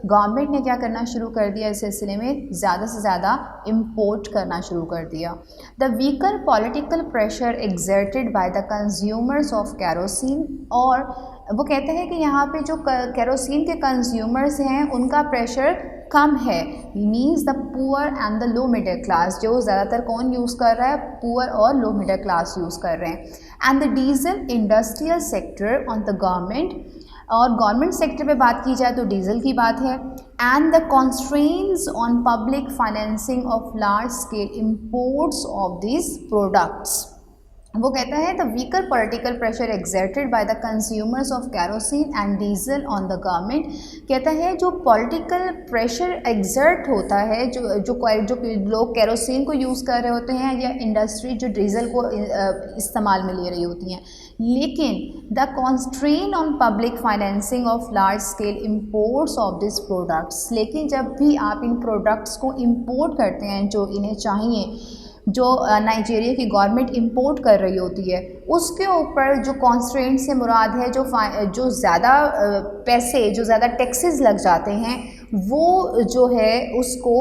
गवर्नमेंट ने क्या करना शुरू कर दिया इस सिलसिले में, ज़्यादा से ज़्यादा इम्पोर्ट करना शुरू कर दिया. The weaker political pressure exerted by the consumers of kerosene, और वो कहते हैं कि यहाँ पे जो कैरोसिन के कंज्यूमर्स हैं उनका प्रेशर कम है. Means the poor and the low middle class, जो ज़्यादातर कौन यूज़ कर रहा है, पुअर और लो मिडिल क्लास यूज़ कर रहे हैं. And the diesel industrial sector on the government, और गवर्नमेंट सेक्टर पे बात की जाए तो डीजल की बात है. And the constraints on public financing of large scale imports of this products. वो कहता है the weaker political pressure exerted by the consumers of kerosene and diesel on the government. कहता है जो पॉलिटिकल प्रेशर एग्जर्ट होता है, जो लोग कैरोसिन को यूज़ कर रहे होते हैं या इंडस्ट्री जो डीजल को इस्तेमाल में ले रही होती हैं, लेकिन the constrain on public financing of large scale imports of this products. लेकिन जब भी आप इन प्रोडक्ट्स को इम्पोर्ट करते हैं, जो इन्हें चाहिए, जो नाइजीरिया की गवर्नमेंट इंपोर्ट कर रही होती है, उसके ऊपर जो कॉन्स्ट्रेंट से मुराद है जो ज़्यादा पैसे, जो ज़्यादा टैक्सेस लग जाते हैं, वो जो है उसको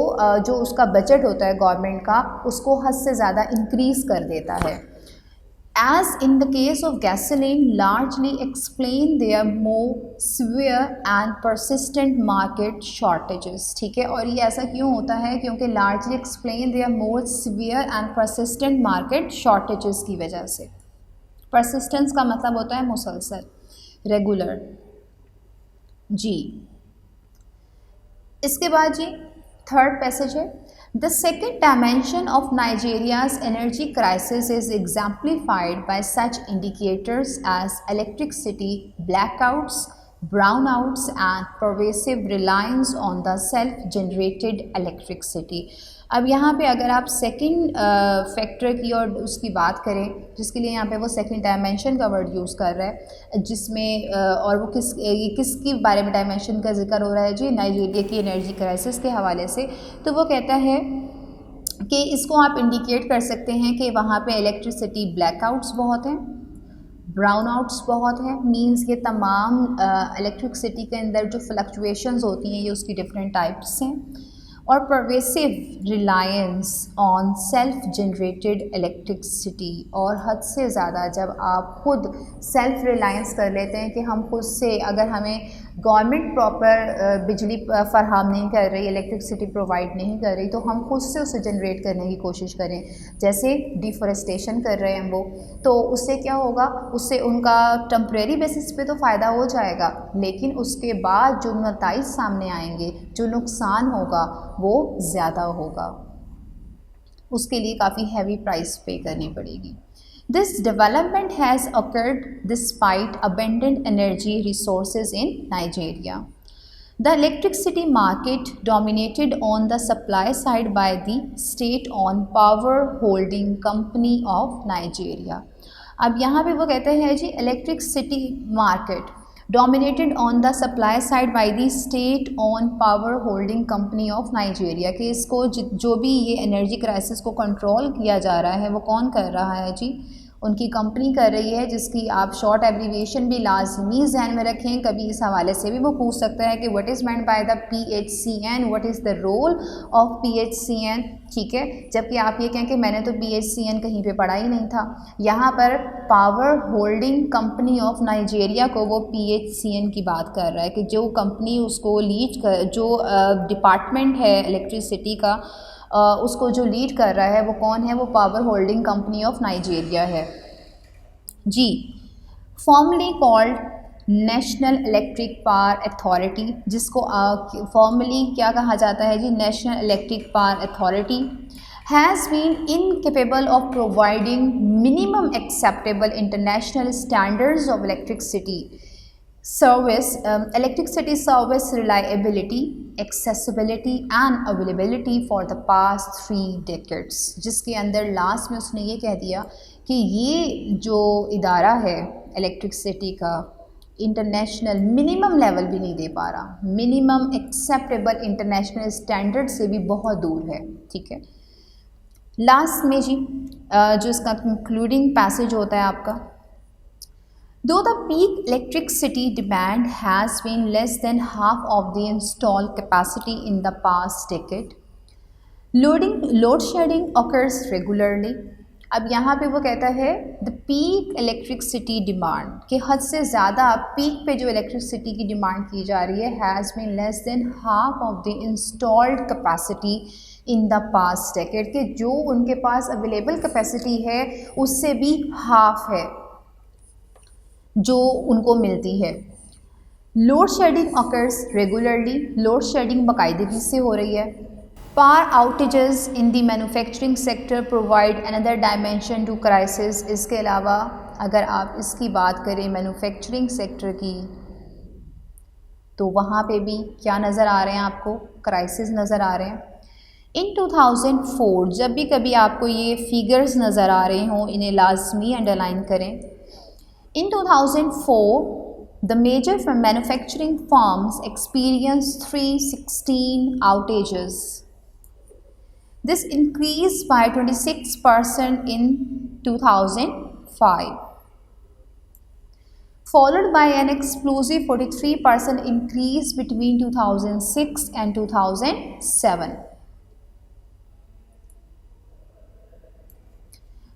जो उसका बजट होता है गवर्नमेंट का, उसको हद से ज़्यादा इंक्रीज़ कर देता है. As in the case of gasoline, largely explain their more severe and persistent market shortages. ठीक है, और ये ऐसा क्यों होता है, क्योंकि largely explain their more severe and persistent market shortages की वजह से. persistence का मतलब होता है मुसलसल, रेगुलर जी. इसके बाद जी थर्ड पैसेज है. The second dimension of Nigeria's energy crisis is exemplified by such indicators as electricity blackouts, brownouts, and pervasive reliance on the self-generated electricity. अब यहाँ पे अगर आप सेकंड फैक्टर की और उसकी बात करें, जिसके लिए यहाँ पे वो सेकंड डायमेंशन का वर्ड यूज़ कर रहा है, जिसमें और वो किसके बारे में डायमेंशन का जिक्र हो रहा है जी, नाइजीरिया की एनर्जी क्राइसिस के हवाले से. तो वो कहता है कि इसको आप इंडिकेट कर सकते हैं कि वहाँ पे इलेक्ट्रिसिटी ब्लैकआउट्स बहुत हैं, ब्राउन आउट्स बहुत हैं. मींस ये तमाम इलेक्ट्रिसिटी के अंदर जो फ्लक्चुएशंस होती हैं ये उसकी डिफरेंट टाइप्स हैं. और pervasive reliance on self generated electricity, और हद से ज़्यादा जब आप खुद सेल्फ रिलायंस कर लेते हैं कि हम खुद से, अगर हमें गवर्नमेंट प्रॉपर बिजली फराहम नहीं कर रही, इलेक्ट्रिसिटी प्रोवाइड नहीं कर रही, तो हम खुद से उसे जनरेट करने की कोशिश करें. जैसे डिफॉरेस्टेशन कर रहे हैं वो, तो उससे क्या होगा, उससे उनका टेम्परेरी बेसिस पे तो फ़ायदा हो जाएगा, लेकिन उसके बाद जो नताइज सामने आएंगे, जो नुकसान होगा वो ज़्यादा होगा, उसके लिए काफ़ी हैवी प्राइस पे करनी पड़ेगी. This development has occurred despite abundant energy resources in Nigeria. The electricity market dominated on the supply side by the state-owned power holding company of Nigeria. अब यहाँ पे वो कहते हैं जी electricity market dominated on the supply side by the state-owned power holding company of Nigeria, कि इसको जो भी ये एनर्जी क्राइसिस को कंट्रोल किया जा रहा है वो कौन कर रहा है जी, उनकी कंपनी कर रही है, जिसकी आप शॉर्ट एब्रीविएशन भी लाजमी जहन में रखें, कभी इस हवाले से भी वो पूछ सकता है कि what is meant by the PHCN, what is the role of PHCN, ठीक है। जबकि आप ये कहें कि मैंने तो PHCN कहीं पे पढ़ा ही नहीं था। यहाँ पर power holding company of Nigeria को वो PHCN की बात कर रहा है कि जो कंपनी उसको लीड कर, जो डिपार्टमेंट है इलेक्ट्रिसिटी का, उसको जो लीड कर रहा है वो कौन है, वो power holding company of Nigeria है जी। Formerly called national electric power authority, जिसको फॉर्मली क्या कहा जाता है जी, national electric power authority, has been incapable of providing minimum acceptable international standards of electricity service, electricity service reliability, accessibility and availability for the past 3 decades, जिसके अंदर last में उसने ये कह दिया कि ये जो इदारा है इलेक्ट्रिसिटी का इंटरनेशनल मिनिमम लेवल भी नहीं दे पा रहा, मिनिमम एक्सेप्टेबल इंटरनेशनल स्टैंडर्ड से भी बहुत दूर है, ठीक है। लास्ट में जी जो इसका कंक्लूडिंग पैसेज होता है आपका, though the peak electricity demand has been less than half of the installed capacity in the past decade, load shedding occurs regularly। अब यहाँ पे वो कहता है द पीक इलेक्ट्रिसिटी डिमांड, कि हद से ज़्यादा पीक पे जो इलेक्ट्रिसिटी की डिमांड की जा रही है, has been less than half of the installed capacity in the past decade, कि जो उनके पास अवेलेबल कैपेसिटी है उससे भी हाफ है जो उनको मिलती है। Load shedding occurs regularly, load shedding बाकायदगी से हो रही है। Power outages in the manufacturing sector provide another dimension to crisis. इसके अलावा अगर आप इसकी बात करें मैन्युफैक्चरिंग सेक्टर की, तो वहाँ पे भी क्या नज़र आ रहे हैं आपको, क्राइसिस नज़र आ रहे हैं। इन 2004 जब भी कभी आपको ये फिगर्स नज़र आ रहे हों, इन्हें लाजमी अंडरलाइन करें। In 2004, the major manufacturing firms experienced 316 outages. This increased by 26% in 2005, followed by an explosive 43% increase between 2006 and 2007.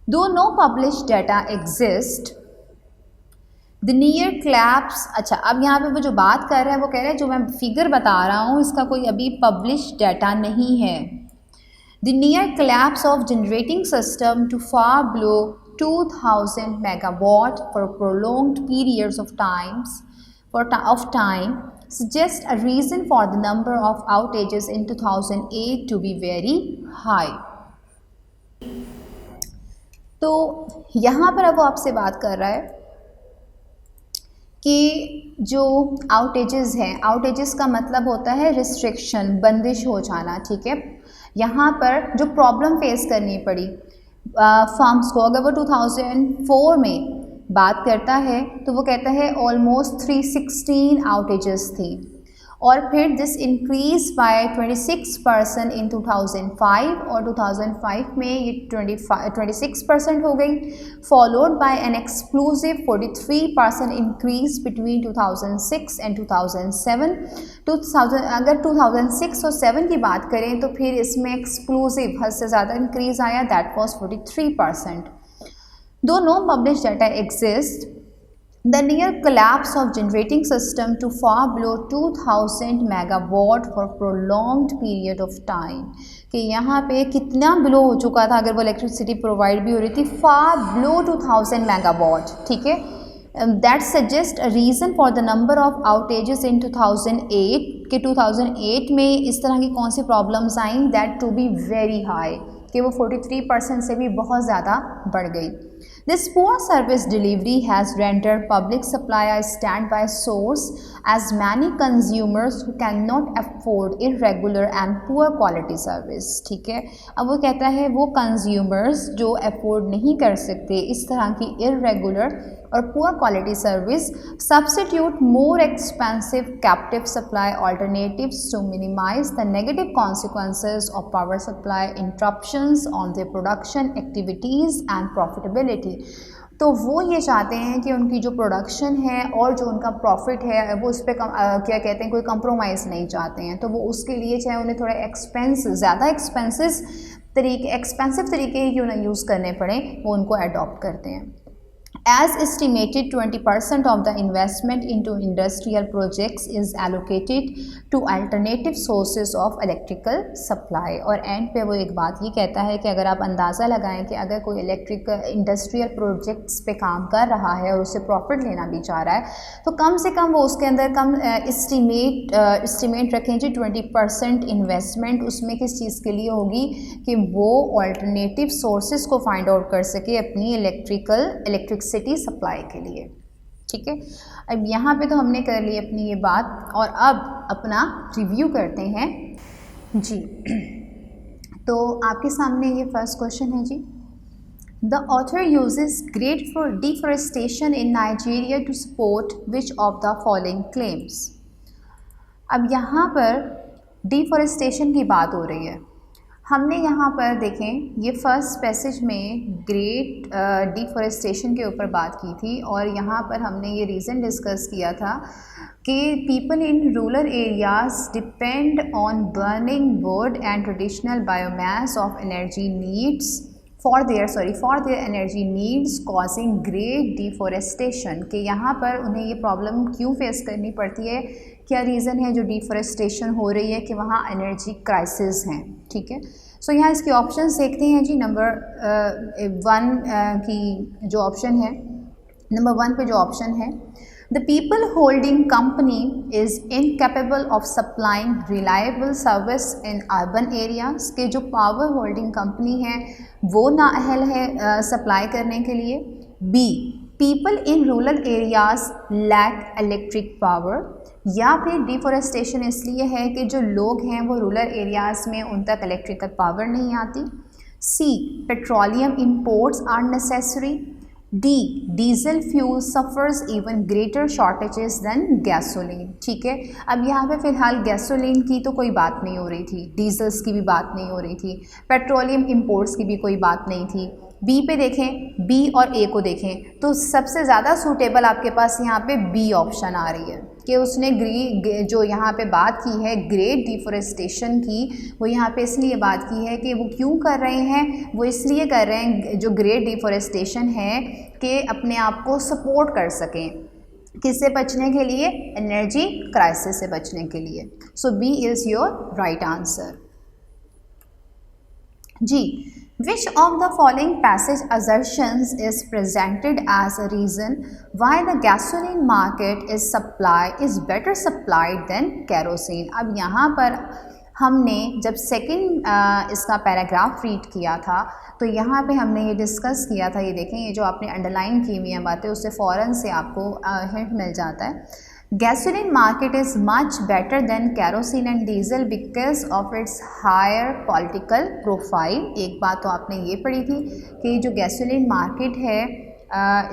Though no published data exist, the near collapse. अच्छा, अब यहाँ पे वो जो बात कर रहा है वो कह रहा है जो मैं फिगर बता रहा हूँ इसका कोई अभी पब्लिश डाटा नहीं है। The near collapse of generating system to far below 2000 megawatt for prolonged periods of time suggest a reason for the number of outages in 2008 to be very high। तो यहाँ पर अब वो आपसे बात कर रहा है कि जो आउटेजेस हैं, आउटेजेस का मतलब होता है रिस्ट्रिक्शन, बंदिश हो जाना, ठीक है। यहाँ पर जो प्रॉब्लम फेस करनी पड़ी फर्म्स को, अगर वो 2004 में बात करता है तो वो कहता है ऑलमोस्ट 316 आउटेजेस थी, और फिर दिस इंक्रीज बाय 26% इन 2005, और 2005 में ये 26% हो गई, followed by an explosive 43% increase between 2006 and 2007। अगर 2006 और 7 की बात करें तो फिर इसमें एक्सप्लोसिव हद से ज़्यादा इंक्रीज आया, that was 43%। Though no publish data exist, the near collapse of generating system to far below 2000 megawatt for prolonged period of time, कि यहाँ पे कितना बिलो हो चुका था अगर वो इलेक्ट्रिसिटी प्रोवाइड भी हो रही थी, far below 2000 megawatt, ठीक है। that suggests a reason for the number of outages in 2008, कि 2008 में इस तरह की कौन सी प्रॉब्लम्स आई, that to be very high, कि वो 43% से भी बहुत ज़्यादा बढ़ गई। This poor service delivery has rendered public supply a standby source as many consumers who cannot afford irregular and poor quality service, ठीक है। अब वो कहता है वो consumers जो afford नहीं कर सकते इस तरह की irregular और poor quality service, substitute more expensive captive supply alternatives to minimise the negative consequences of power supply interruptions on the production activities and profitability. तो वो ये चाहते हैं कि उनकी जो प्रोडक्शन है और जो उनका प्रॉफिट है वो उस पर क्या कहते हैं, कोई कंप्रोमाइज़ नहीं चाहते हैं। तो वो उसके लिए चाहे उन्हें थोड़ा ज़्यादा एक्सपेंसिव तरीके क्यों ना यूज़ करने पड़े, वो उनको अडॉप्ट करते हैं। As estimated, 20% of the investment into industrial projects is allocated to alternative sources of electrical supply। और एंड पे वो एक बात ये कहता है कि अगर आप अंदाज़ा लगाएं कि अगर कोई इंडस्ट्रियल प्रोजेक्ट्स पे काम कर रहा है और उससे प्रॉफिट लेना भी चाह रहा है तो कम से कम वो उसके अंदर कम इस्टीमेट रखें जी 20% इन्वेस्टमेंट उसमें किस चीज़ के लिए होगी कि वो अल्टरनेटिव सोर्सेज को फाइंड आउट कर सके अपनी इलेक्ट्रिसिटी सप्लाई के लिए। ठीक है, अब यहाँ पे तो हमने कर ली अपनी ये बात और अब अपना रिव्यू करते हैं जी। तो आपके सामने ये फर्स्ट क्वेश्चन है जी, the author uses great for deforestation in Nigeria to support which of the following claims. अब यहाँ पर डिफॉरेस्टेशन की बात हो रही है। हमने यहाँ पर देखें ये फर्स्ट पैसेज में ग्रेट डिफॉरेस्टेशन के ऊपर बात की थी और यहाँ पर हमने ये रीज़न डिस्कस किया था कि people in rural areas depend on burning would and traditional biomass of energy needs for their energy needs causing great deforestation. कि यहाँ पर उन्हें ये प्रॉब्लम क्यों फेस करनी पड़ती है, क्या रीज़न है जो डिफॉरेस्टेशन हो रही है कि वहाँ एनर्जी क्राइसिस हैं। ठीक है, सो यहाँ इसके ऑप्शंस देखते हैं जी। नंबर 1 की जो ऑप्शन है, नंबर 1 पे जो ऑप्शन है, the people holding company is incapable of supplying reliable service in urban areas. के जो पावर होल्डिंग कंपनी है वो नाअहल है सप्लाई करने के लिए। B, people in rural areas lack electric power. या फिर डिफॉरेस्टेशन इसलिए है कि जो लोग हैं वो रूरल एरियाज़ में उन तक इलेक्ट्रिकल पावर नहीं आती। C, petroleum imports are necessary. D, diesel fuel suffers even greater shortages than gasoline. ठीक है, अब यहाँ पे फ़िलहाल गैसोलीन की तो कोई बात नहीं हो रही थी, डीजल्स की भी बात नहीं हो रही थी, पेट्रोलियम इंपोर्ट्स की भी कोई बात नहीं थी। बी पे देखें, बी और ए को देखें तो सबसे ज़्यादा सूटेबल आपके पास यहाँ पे बी ऑप्शन आ रही है कि उसने जो यहाँ पे बात की है ग्रेट डिफॉरेस्टेशन की, वो यहाँ पे इसलिए बात की है कि वो क्यों कर रहे हैं, वो इसलिए कर रहे हैं जो ग्रेट डिफॉरेस्टेशन है कि अपने आप को सपोर्ट कर सकें, किससे बचने के लिए, एनर्जी क्राइसिस से बचने के लिए। So B is your right answer जी। Which of the following passage assertions is presented as a reason why the gasoline market is better supplied than kerosene? अब यहाँ पर हमने जब सेकंड इसका पैराग्राफ रीड किया था तो यहाँ पे हमने ये डिस्कस किया था, ये देखें ये जो आपने अंडरलाइन की हुई हैं बातें उससे फ़ौरन से आपको हिंट मिल जाता है। Gasoline market is much better than kerosene and diesel because of its higher political profile। एक बात तो आपने ये पढ़ी थी कि जो गैसोलीन मार्केट है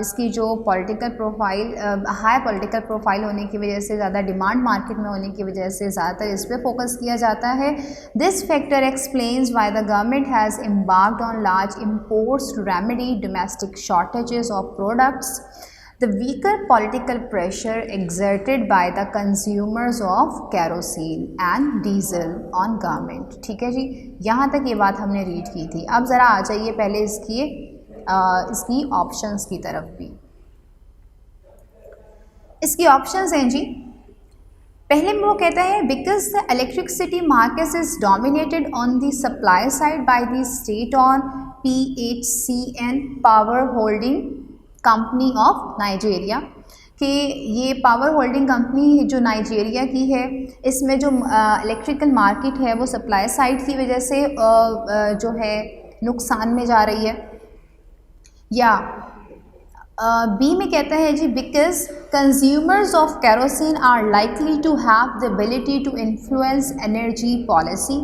इसकी जो political profile high political profile होने की वजह से, ज़्यादा डिमांड मार्केट में होने की वजह से ज़्यादातर इस पर फोकस किया जाता है। This factor explains why the government has embarked on large imports to remedy domestic shortages of products। The weaker political pressure exerted by the consumers of kerosene and diesel on government। ठीक है जी, यहाँ तक ये बात हमने read की थी। अब ज़रा आ जाइए पहले इसकी ऑप्शंस की तरफ भी। इसकी ऑप्शंस हैं जी, पहले में वो कहता है because the electricity market is dominated on the supply side by the state on PHCN power holding company of Nigeria. कि ये पावर होल्डिंग कंपनी जो नाइजीरिया की है इसमें जो इलेक्ट्रिकल मार्केट है वो सप्लाई साइड की वजह से जो है नुकसान में जा रही है। या बी में कहता है जी because consumers of kerosene are likely to have the ability to influence energy policy.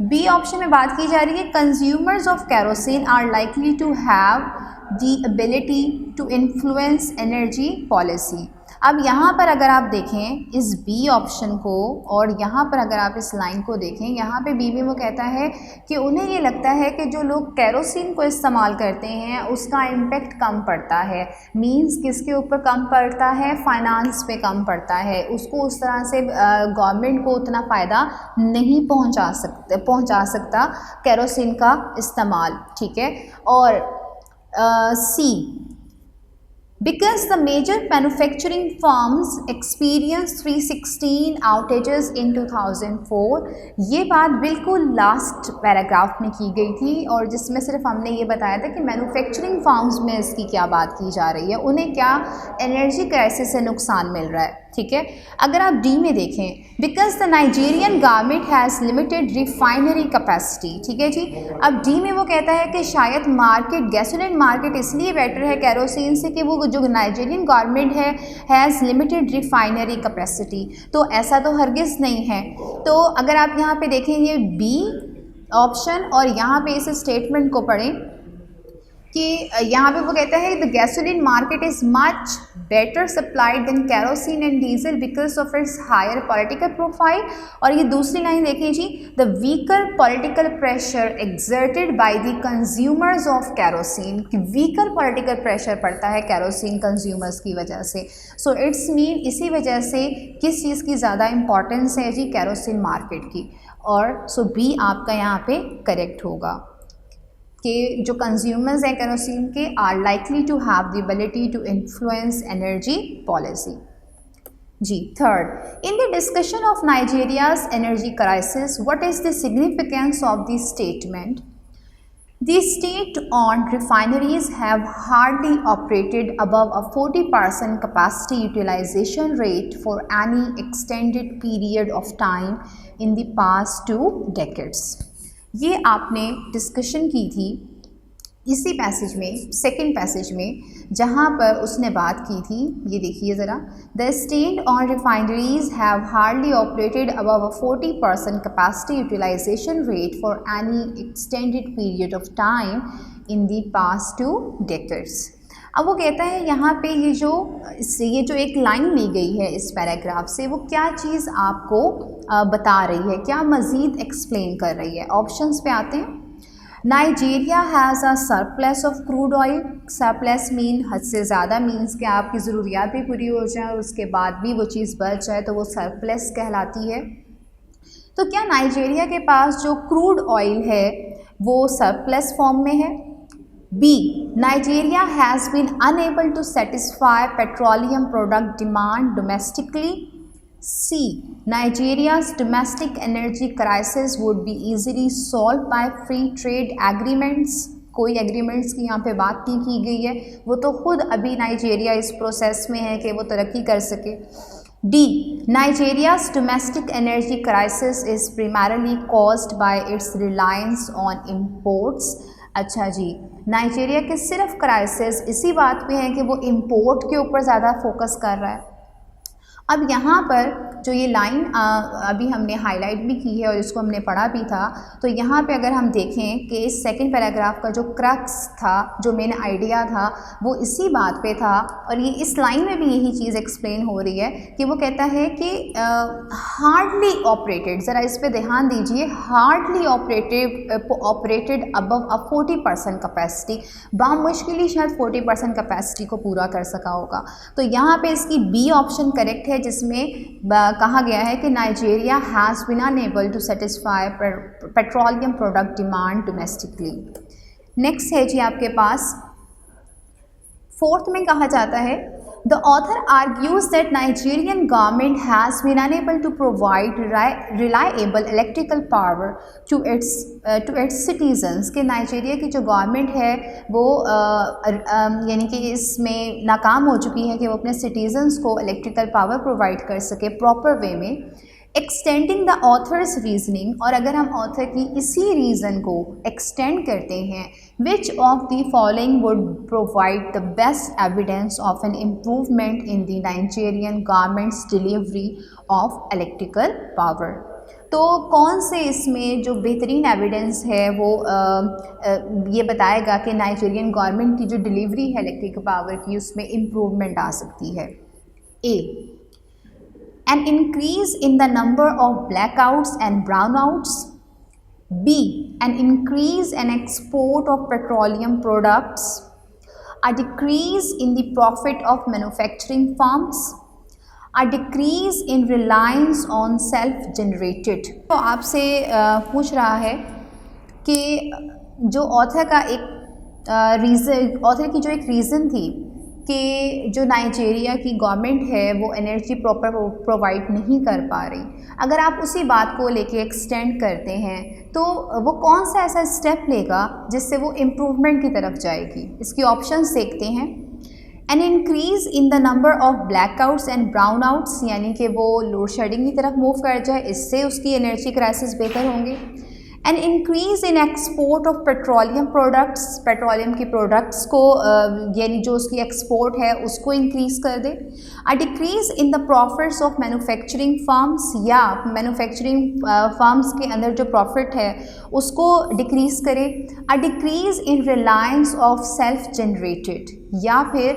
B option में बात की जा रही है consumers of kerosene are likely to have the ability to influence energy policy. अब यहाँ पर अगर आप देखें इस बी ऑप्शन को और यहाँ पर अगर आप इस लाइन को देखें, यहाँ पे बी में वो कहता है कि उन्हें ये लगता है कि जो लोग कैरोसिन को इस्तेमाल करते हैं उसका इम्पेक्ट कम पड़ता है। मींस किसके ऊपर कम पड़ता है? फाइनेंस पे कम पड़ता है। उसको उस तरह से गवर्नमेंट को उतना फ़ायदा नहीं पहुँचा सकता कैरोसिन का इस्तेमाल, ठीक है। और सी, because the major manufacturing firms experienced 316 outages in 2004। ये बात बिल्कुल लास्ट पैराग्राफ में की गई थी और जिसमें सिर्फ हमने ये बताया था कि मैन्युफैक्चरिंग फर्म्स में इसकी क्या बात की जा रही है, उन्हें क्या एनर्जी क्राइसिस से नुकसान मिल रहा है, ठीक है। अगर आप डी में देखें, because the Nigerian government has limited refinery capacity, ठीक है जी। अब डी में वो कहता है कि शायद मार्केट, गैसोलीन मार्केट इसलिए बेटर है कैरोसिन से कि वो जो नाइजीरियन गवर्नमेंट है हैज़ लिमिटेड रिफाइनरी कैपेसिटी। तो ऐसा तो हरगिज़ नहीं है। तो अगर आप यहाँ पे देखेंगे बी ऑप्शन और यहाँ पे इस स्टेटमेंट को पढ़ें कि यहाँ पे वो कहता है the gasoline market is much better supplied than kerosene and diesel because of its higher political profile. और ये दूसरी लाइन देखें जी, the weaker political pressure exerted by the consumers of kerosene, कि वीकर पॉलिटिकल प्रेशर पड़ता है kerosene consumers की वजह से। सो इट्स मीन इसी वजह से किस चीज़ की ज़्यादा इंपॉर्टेंस है जी? कैरोसिन मार्केट की। और सो बी आपका यहाँ पे करेक्ट होगा कि जो कंज्यूमर्स हैं कैरोसिन के are likely to have the ability to influence energy policy. जी third, in the discussion of Nigeria's energy crisis what is the significance of the statement? The state-owned refineries have hardly operated above a 40% capacity utilization rate for any extended period of time in the past 2 decades। ये आपने discussion की थी इसी passage में, second passage में, जहाँ पर उसने बात की थी। ये देखिए ज़रा, the state on refineries have hardly operated above a 40% capacity utilisation rate for any extended period of time in the past 2 decades. अब वो कहता है यहाँ पे ये जो एक लाइन ली गई है इस पैराग्राफ से, वो क्या चीज़ आपको बता रही है, क्या मज़ीद एक्सप्लेन कर रही है। ऑप्शंस पे आते हैं। Nigeria has a surplus of crude oil. Surplus mean हद से ज़्यादा, मीन्स कि आपकी ज़रूरियात भी पूरी हो जाए और उसके बाद भी वो चीज़ बच जाए तो वो सरप्लस कहलाती है। तो क्या नाइजीरिया के पास जो क्रूड ऑयल है वो सरप्लस फॉर्म में है? B, Nigeria has been unable to satisfy petroleum product demand domestically. C, Nigeria's domestic energy crisis would be easily solved by free trade agreements। कोई एग्रीमेंट्स की यहाँ पे बात नहीं की गई है, वो तो खुद अभी नाइजीरिया इस प्रोसेस में है कि वो तरक्की कर सके। D, Nigeria's domestic energy crisis is primarily caused by its reliance on imports। अच्छा जी, नाइजीरिया के सिर्फ क्राइसिस इसी बात पे है कि वो इम्पोर्ट के ऊपर ज़्यादा फोकस कर रहा है। अब यहाँ पर जो ये लाइन अभी हमने हाईलाइट भी की है और इसको हमने पढ़ा भी था, तो यहाँ पे अगर हम देखें कि इस सेकंड पैराग्राफ का जो क्रक्स था, जो मेन आइडिया था, वो इसी बात पे था। और ये इस लाइन में भी यही चीज़ एक्सप्लेन हो रही है कि वो कहता है कि हार्डली ऑपरेटेड, ज़रा इस पे ध्यान दीजिए, hardly operated above a 40% capacity, बामुश्किल ही शायद 40% कैपेसिटी को पूरा कर सका होगा। तो यहाँ पे इसकी बी ऑप्शन करेक्ट है, जिसमें कहा गया है कि Nigeria has been unable to satisfy petroleum product demand domestically. Next है जी आपके पास फोर्थ में कहा जाता है the author argues that Nigerian government has been unable to provide reliable electrical power to its citizens. कि नाइजीरिया की जो गवर्नमेंट है वो यानी कि इसमें नाकाम हो चुकी है कि वो अपने सिटीजन्स को इलेक्ट्रिकल पावर प्रोवाइड कर सके प्रॉपर वे में। एक्सटेंडिंग द ऑथर्स रीजनिंग, और अगर हम ऑथर की इसी रीज़न को एक्सटेंड करते हैं, विच of the following would provide the best evidence of an improvement in the Nigerian governments delivery of electrical power. तो कौन से इसमें जो बेहतरीन एविडेंस है वो ये बताएगा कि नाइजीरियन गवर्नमेंट की जो डिलीवरी है इलेक्ट्रिक पावर की उसमें इम्प्रूवमेंट आ सकती है? A, an increase in the number of blackouts and brownouts. B, an increase in export of petroleum products. A decrease in the profit of manufacturing firms, a decrease in reliance on self-generated। तो आपसे पूछ रहा है कि जो author का एक author की जो एक रीज़न थी कि जो नाइजीरिया की गवर्नमेंट है वो एनर्जी प्रॉपर प्रोवाइड नहीं कर पा रही, अगर आप उसी बात को लेके एक्सटेंड करते हैं तो वो कौन सा ऐसा स्टेप लेगा जिससे वो इम्प्रूवमेंट की तरफ जाएगी? इसकी ऑप्शंस देखते हैं। An increase in the number of blackouts and brownouts, यानी कि वो लोड शेडिंग की तरफ मूव कर जाए, इससे उसकी एनर्जी क्राइसिस बेहतर होंगे। An increase in export of petroleum products, petroleum की प्रोडक्ट्स को यानी जो उसकी एक्सपोर्ट है उसको इंक्रीज़ कर दे। A decrease in the profits of manufacturing firms, या मैन्युफैक्चरिंग फर्म्स के अंदर जो प्रॉफिट है उसको डिक्रीज़ करे। A decrease in reliance of self generated, या फिर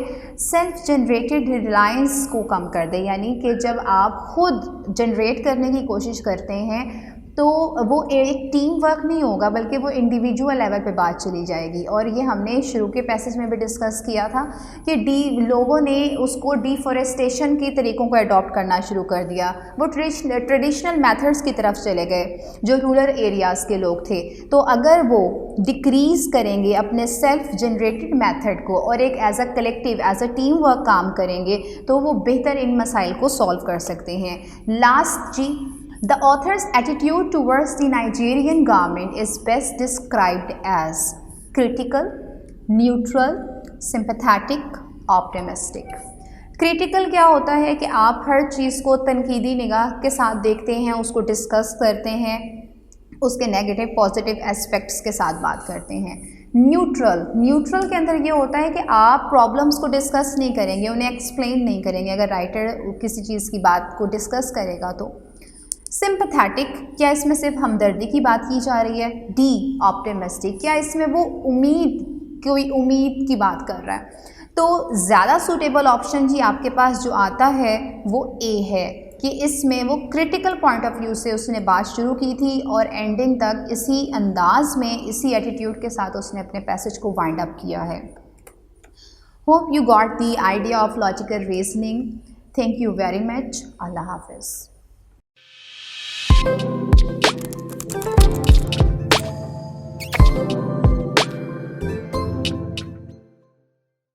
सेल्फ जनरेटेड रिलायंस को कम कर दे, यानी कि जब आप खुद जनरेट करने की कोशिश करते हैं तो वो एक टीम वर्क नहीं होगा बल्कि वो इंडिविजुअल लेवल पे बात चली जाएगी। और ये हमने शुरू के पैसेज में भी डिस्कस किया था कि लोगों ने उसको डिफॉरेस्टेशन के तरीक़ों को अडॉप्ट करना शुरू कर दिया, वो ट्रेडिशनल मेथड्स की तरफ चले गए जो रूरल एरियाज़ के लोग थे। तो अगर वो डिक्रीज़ करेंगे अपने सेल्फ जनरेटेड मेथड को और एक as a collective as a team work काम करेंगे तो वो बेहतर इन मसाइल को सॉल्व कर सकते हैं। लास्ट जी, the author's attitude towards the Nigerian government is best described as critical, neutral, sympathetic, optimistic। Critical क्या होता है कि आप हर चीज़ को तनकीदी निगाह के साथ देखते हैं, उसको डिस्कस करते हैं, उसके नेगेटिव पॉजिटिव एस्पेक्ट्स के साथ बात करते हैं। न्यूट्रल के अंदर ये होता है कि आप प्रॉब्लम्स को डिस्कस नहीं करेंगे, उन्हें एक्सप्लेन नहीं करेंगे अगर राइटर किसी चीज़ की बात को डिस्कस करेगा तो। सिंपैथेटिक, क्या इसमें सिर्फ हमदर्दी की बात की जा रही है? डी, ऑप्टिमिस्टिक, क्या इसमें वो कोई उम्मीद की बात कर रहा है? तो ज़्यादा सूटेबल ऑप्शन जी आपके पास जो आता है वो ए है कि इसमें वो क्रिटिकल पॉइंट ऑफ व्यू से उसने बात शुरू की थी और एंडिंग तक इसी अंदाज में, इसी एटीट्यूड के साथ उसने अपने पैसेज को वाइंड अप किया है। Hope you got the idea of logical reasoning. Thank you very much. अल्लाह हाफिज़। Thank you.